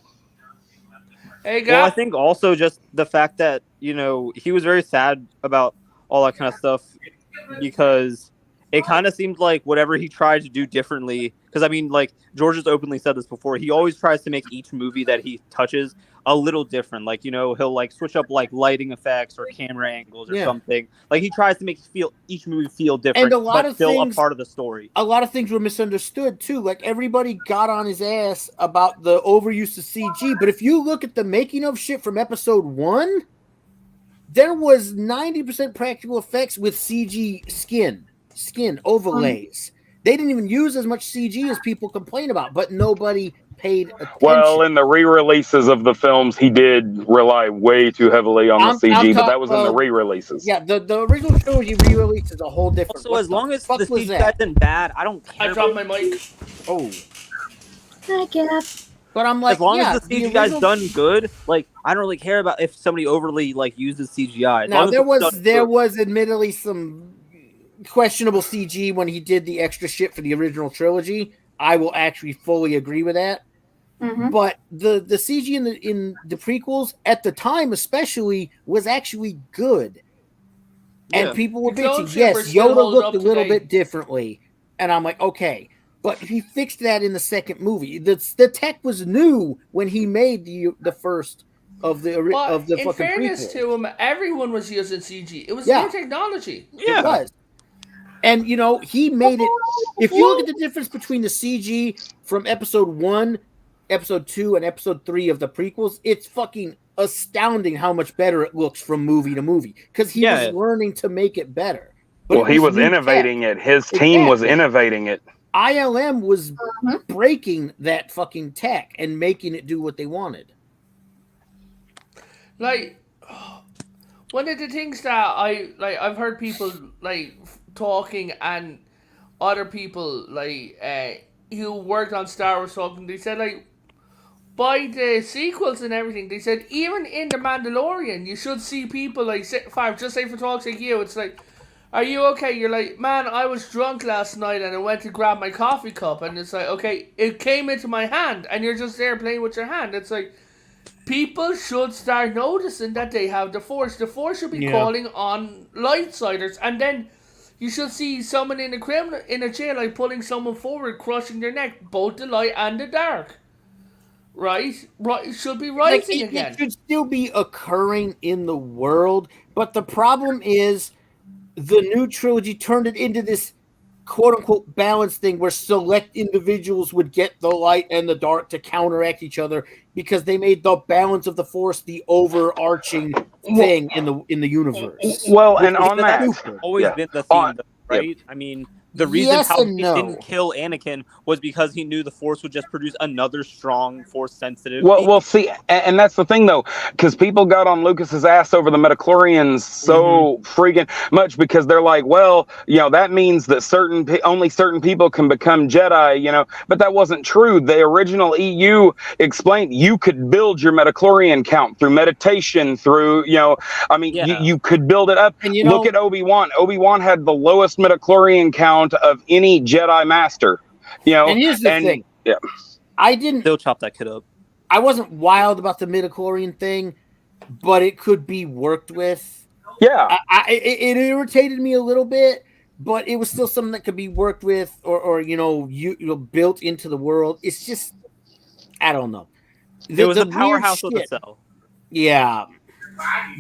Well, I think also just the fact that, you know, he was very sad about all that kind of stuff because it kind of seemed like whatever he tried to do differently, because I mean, like, George has openly said this before, he always tries to make each movie that he touches a little different. Like, you know, he'll like switch up like lighting effects or camera angles or something. Like, he tries to make each movie feel different, and a lot but of still things, a part of the story. A lot of things were misunderstood too. Like, everybody got on his ass about the overuse of CG, but if you look at the making of shit from Episode 1, there was 90% practical effects with CG skin overlays. They didn't even use as much CG as people complain about, but nobody paid attention. Well, in the re-releases of the films, he did rely way too heavily on the CG, but that was in the re-releases. Yeah, the original trilogy re-release is a whole different. Also, as long as the CGI isn't bad, I don't care. I dropped my mic. Oh. Hi, Gap. But I'm like, as long as the CGI's done good, like, I don't really care about if somebody overly like uses CGI. Now there was admittedly some questionable CG when he did the extra shit for the original trilogy. I will actually fully agree with that. Mm-hmm. But the CG in the prequels at the time, especially, was actually good, and people were bitching. Yes, Yoda looked a little bit differently, and I'm like, okay. But he fixed that in the second movie. The tech was new when he made the first of the fucking prequels. In fairness to him, everyone was using CG. It was new technology. Yeah. It was. And, you know, he made it. If you look at the difference between the CG from Episode 1, Episode 2, and Episode 3 of the prequels, it's fucking astounding how much better it looks from movie to movie. Because he was learning to make it better. But he was innovating it. His team was innovating it. ILM was breaking that fucking tech and making it do what they wanted. Like, one of the things that I've heard people like talking and other people like who worked on Star Wars talking, they said like by the sequels and everything, they said even in the Mandalorian you should see people like just say for talks like you, it's like, are you okay? You're like, man, I was drunk last night and I went to grab my coffee cup, and it's like, okay, it came into my hand and you're just there playing with your hand. It's like, people should start noticing that they have the Force. The Force should be calling on lightsiders, and then you should see someone in a chair, like pulling someone forward, crushing their neck, both the light and the dark. Right? It should be rising again. It should still be occurring in the world, but the problem is the new trilogy turned it into this quote-unquote balance thing where select individuals would get the light and the dark to counteract each other because they made the balance of the Force the overarching thing in the universe. Well, and on that, that's always been the theme, right? I mean, the reason Palpatine didn't kill Anakin was because he knew the Force would just produce another strong Force-sensitive. Well, see, and that's the thing, though, because people got on Lucas's ass over the midichlorians so freaking much because they're like, well, you know, that means that only certain people can become Jedi, you know, but that wasn't true. The original EU explained you could build your midichlorian count through meditation, through, you know, I mean, you could build it up. And, look at Obi-Wan. Obi-Wan had the lowest midichlorian count of any Jedi master, you know. And here's the thing. Yeah, they'll chop that kid up. I wasn't wild about the midichlorian thing, but it could be worked with. Yeah, it irritated me a little bit, but it was still something that could be worked with, or you know, built into the world. It's just, I don't know. It was a powerhouse with a cell. Yeah.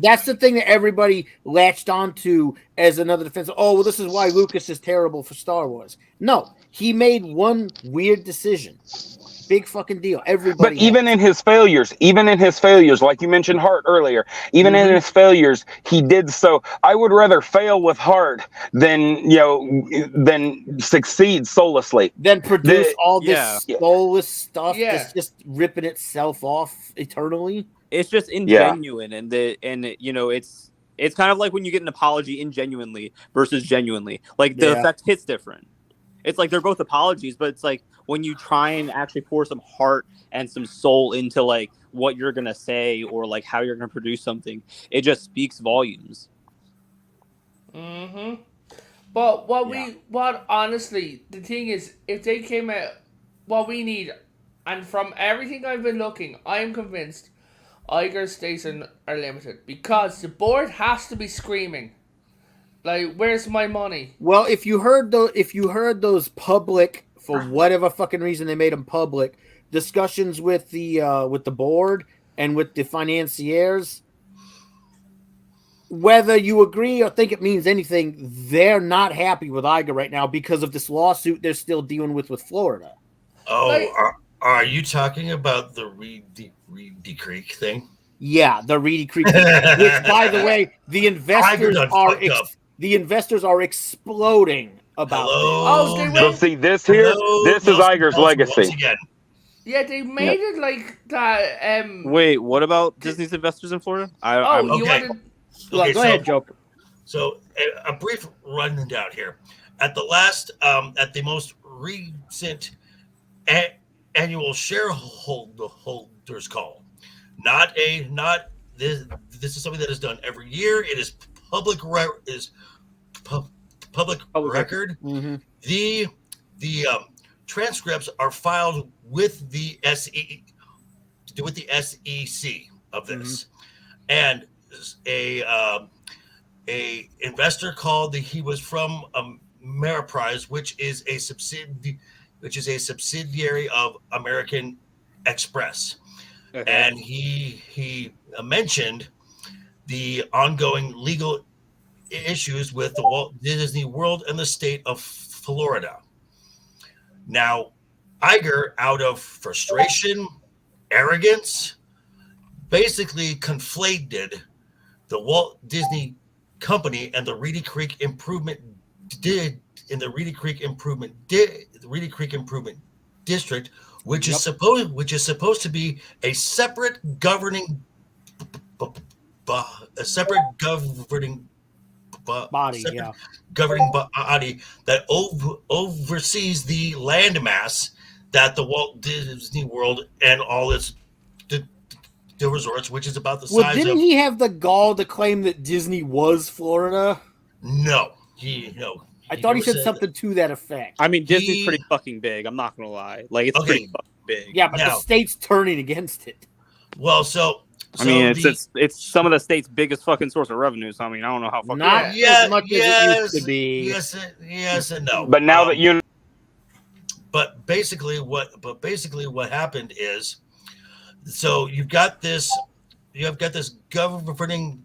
That's the thing that everybody latched onto as another defense. Oh, well, this is why Lucas is terrible for Star Wars. No, he made one weird decision. big fucking deal. But Everybody. even in his failures, like you mentioned Hart earlier, even in his failures, he did so. I would rather fail with Hart than than succeed soullessly. Then produce all this yeah. soulless stuff Yeah. that's just ripping itself off eternally. It's just ingenuine, and it's kind of like when you get an apology ingenuinely versus genuinely. Like the effect hits different. It's like they're both apologies, but it's like when you try and actually pour some heart and some soul into like what you're gonna say or like how you're gonna produce something, it just speaks volumes. Mm-hmm. But what honestly, the thing is, if they came out, what we need, and from everything I've been looking, I am convinced Iger's states are limited because the board has to be screaming, like, "Where's my money?" Well, if you heard those public, for whatever fucking reason they made them public, discussions with the board and with the financiers, whether you agree or think it means anything, they're not happy with Iger right now because of this lawsuit they're still dealing with Florida. Oh, Like- are you talking about the Reedy Creek thing? Yeah, the Reedy Creek, which, by the way, the investors are exploding about this. Oh, they So went. see this here. This is Iger's legacy. Again. Yeah, they made it like that. Wait, what about Disney's investors in Florida? I'm you okay. wanted? Go ahead, Joker. So a brief rundown here. At the most recent annual shareholders call, not this is something that is done every year. It is public record. Mm-hmm. The transcripts are filed with the SEC of this, and a investor called he was from Ameriprise, which is a subsidiary of American Express, and he mentioned the ongoing legal issues with the Walt Disney World and the state of Florida. Now, Iger, out of frustration, arrogance, basically conflated the Walt Disney Company and the Reedy Creek Improvement District, which is supposed to be a separate governing body that oversees the landmass that the Walt Disney World and all its the resorts, which is about the size didn't of. he have the gall to claim that Disney was Florida? No. I thought he said something to that effect. I mean, Disney's pretty fucking big. I'm not gonna lie. Like, it's pretty fucking big. Yeah, but the state's turning against it. Well, I mean, it's some of the state's biggest fucking source of revenue. So I mean, I don't know how fucking not as much as it used to be. Yes and no. But now that you. But basically, what happened is, so you've got this governing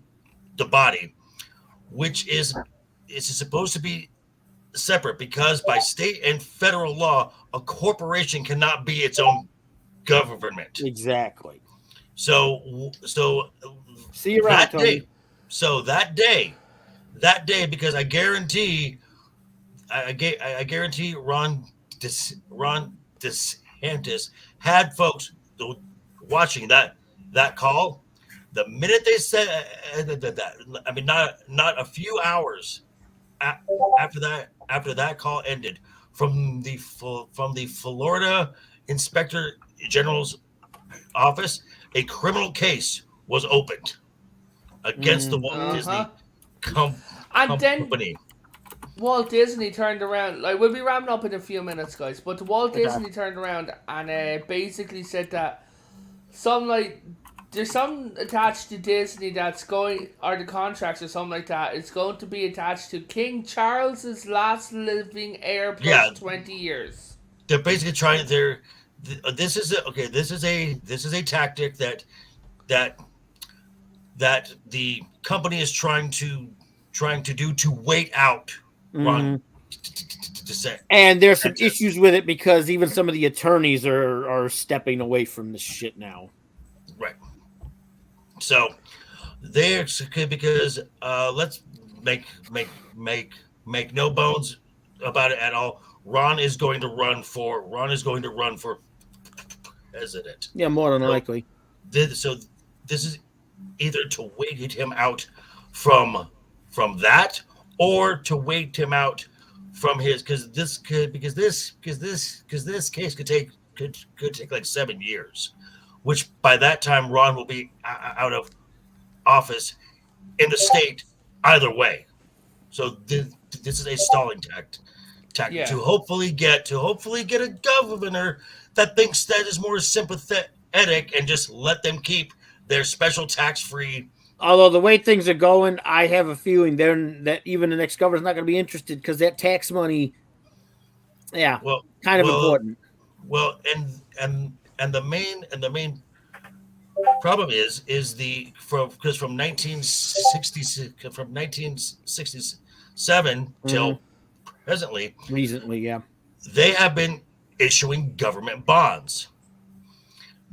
the body, which is supposed to be separate because by state and federal law, a corporation cannot be its own government. Exactly. So see you around, Tony. That day, because I guarantee Ron DeSantis had folks watching that call. The minute they said that, I mean, not a few hours after that call ended, from the Florida Inspector General's office, a criminal case was opened against the Walt Disney company. Walt Disney turned around. Like, we'll be wrapping up in a few minutes, guys. But Walt Disney turned around and basically said that there's some attached to Disney that's going, or the contracts or something like that. It's going to be attached to King Charles's last living heir plus 20 years. They're basically trying. This is a tactic that the company is trying to do to wait out Ron to say. And there's some issues with it because even some of the attorneys are stepping away from this shit now. Right. So there's because let's make no bones about it at all. Ron is going to run for president. Yeah, more than likely. So this is either to wait him out from that, or to wait him out from his because this case could take like 7 years, which by that time Ron will be out of office in the state either way. So this is a stalling tactic to hopefully get a governor that thinks that is more sympathetic and just let them keep their special tax-free. Although the way things are going, I have a feeling that even the next governor's not going to be interested because that tax money, kind of important. Well, and the main problem is because from 1967 till recently, they have been issuing government bonds.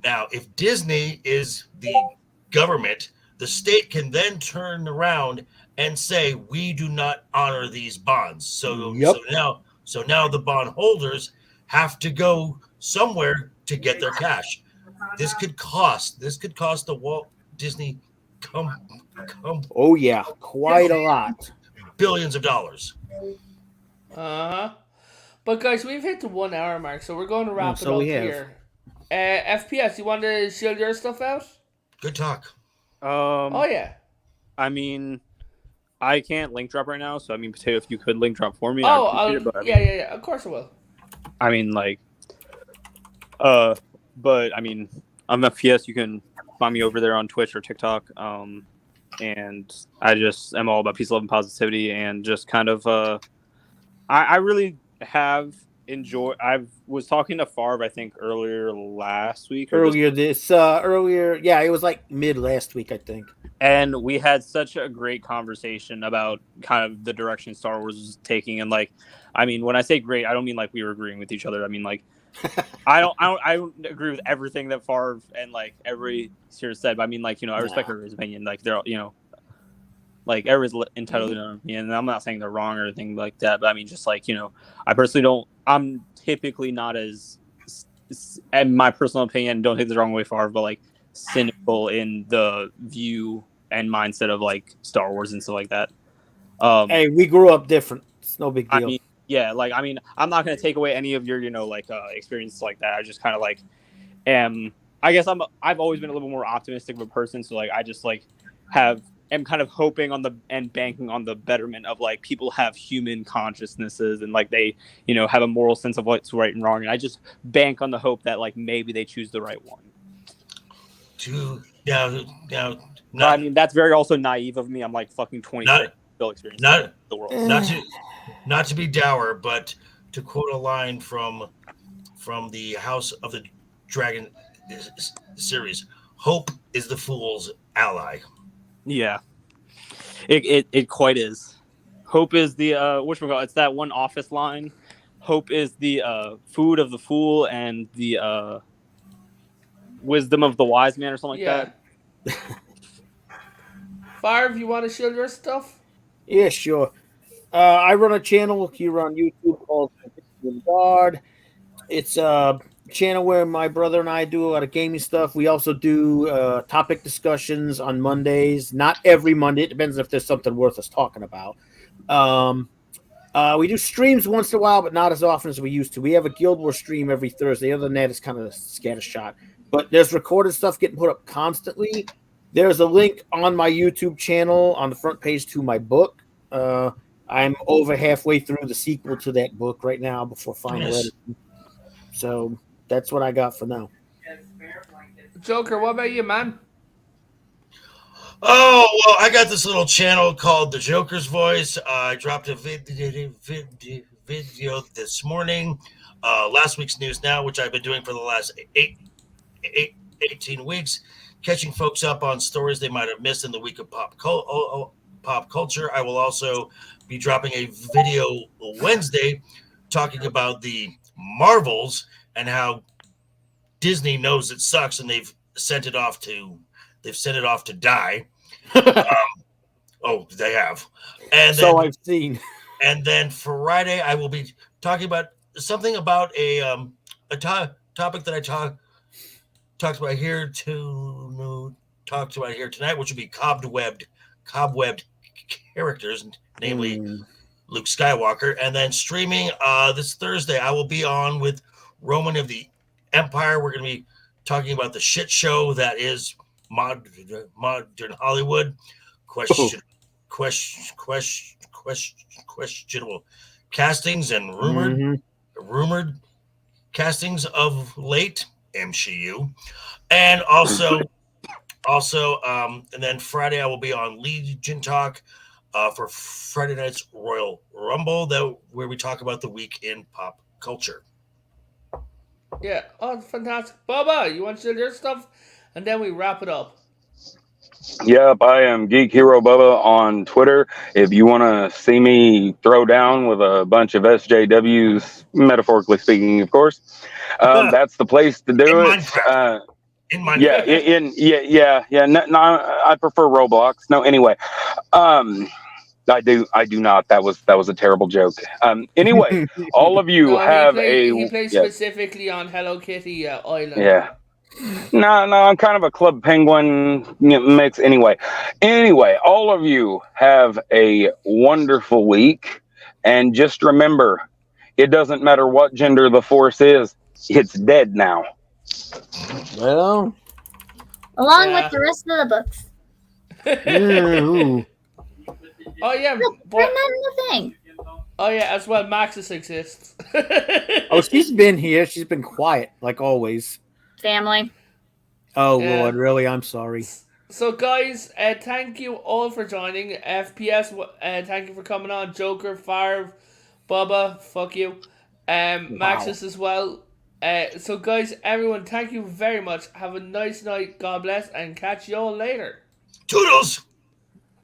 Now, if Disney is the government, the state can then turn around and say, we do not honor these bonds. So now the bond holders have to go somewhere to get their cash. This could cost the Walt Disney quite a lot. Billions of dollars. But guys, we've hit the 1 hour mark, so we're going to wrap it up here. FPS, you want to shield your stuff out? Good talk. I mean, I can't link drop right now, so I mean, Potato, if you could link drop for me. Yeah, of course I will. I mean, like, but I mean, I'm FPS. You can find me over there on Twitch or TikTok. And I just am all about peace, love, and positivity, and just kind of, I really have enjoyed. I was talking to Farb, I think, earlier last week. It was like mid last week, I think. And we had such a great conversation about kind of the direction Star Wars was taking, and like, I mean, when I say great, I don't mean like we were agreeing with each other. I mean like, I don't agree with everything that Favre and like every here said, but I mean like, you know, I respect everybody's opinion. Like they're, you know, like everybody's entitled to their own opinion, and I'm not saying they're wrong or anything like that, but I mean just like, you know, I'm typically not as, in my personal opinion, don't take the wrong way, Favre, but like cynical in the view and mindset of like Star Wars and stuff like that. Hey, we grew up different. It's no big deal. I mean, yeah, like I mean, I'm not gonna take away any of your, you know, like experiences like that. I just kind of like I guess I've always been a little more optimistic of a person, so like I just like am kind of hoping on and banking on the betterment of like people have human consciousnesses and like they, you know, have a moral sense of what's right and wrong, and I just bank on the hope that like maybe they choose the right one. I mean, that's very also naive of me. I'm like fucking 23, still experiencing the world. Not to be dour, but to quote a line from the House of the Dragon series, hope is the fool's ally. Yeah, it quite is. Hope is the whatchamacallit, it's that one Office line. Hope is the food of the fool and the wisdom of the wise man or something like that. Favre, you want to show your stuff? Yeah, sure. I run a channel here on YouTube called Guard. It's a channel where my brother and I do a lot of gaming stuff. We also do topic discussions on Mondays. Not every Monday. It depends if there's something worth us talking about. We do streams once in a while, but not as often as we used to. We have a Guild Wars stream every Thursday. Other than that, it's kind of scattershot. But there's recorded stuff getting put up constantly. There's a link on my YouTube channel on the front page to my book. I'm over halfway through the sequel to that book right now before final editing. So that's what I got for now. Joker, what about you, man? Oh, well, I got this little channel called The Joker's Voice. I dropped a video this morning. Last week's news now, which I've been doing for the last 18 weeks, catching folks up on stories they might have missed in the week of pop pop culture. I will also be dropping a video Wednesday talking about the Marvels and how Disney knows it sucks and they've sent it off to die. Oh, they have. And So then, I've seen. and then Friday I will be talking about something about a topic that I talked about here tonight, which would be cobwebbed characters, namely Luke Skywalker. And then streaming this Thursday, I will be on with Roman of the Empire. We're going to be talking about the shit show that is modern Hollywood. Questionable castings and rumored castings of late MCU, and also and then Friday I will be on Legion Talk for Friday night's Royal Rumble, where we talk about the week in pop culture. Yeah, oh, fantastic. Bubba, you want to do your stuff? And then we wrap it up. Yep, I am Geek Hero Bubba on Twitter. If you want to see me throw down with a bunch of SJWs, metaphorically speaking, of course, that's the place to do In it. Minecraft. In Minecraft. Yeah. No, I prefer Roblox. No, anyway, I do not. That was a terrible joke. Anyway, all of you have he plays specifically on Hello Kitty Island. Yeah. No, I'm kind of a Club Penguin mix. Anyway, all of you have a wonderful week, and just remember, it doesn't matter what gender the Force is; it's dead now. Well, Along with the rest of the books. Oh yeah, Look, bring that in the thing. Oh yeah, as well, Maxis exists. Oh, she's been here. She's been quiet, like always. Family. Oh, yeah. Lord, really? I'm sorry. So, guys, thank you all for joining. FPS, thank you for coming on. Joker, Favre, Bubba, fuck you. Maxis as well. So, guys, everyone, thank you very much. Have a nice night. God bless, and catch you all later. Toodles!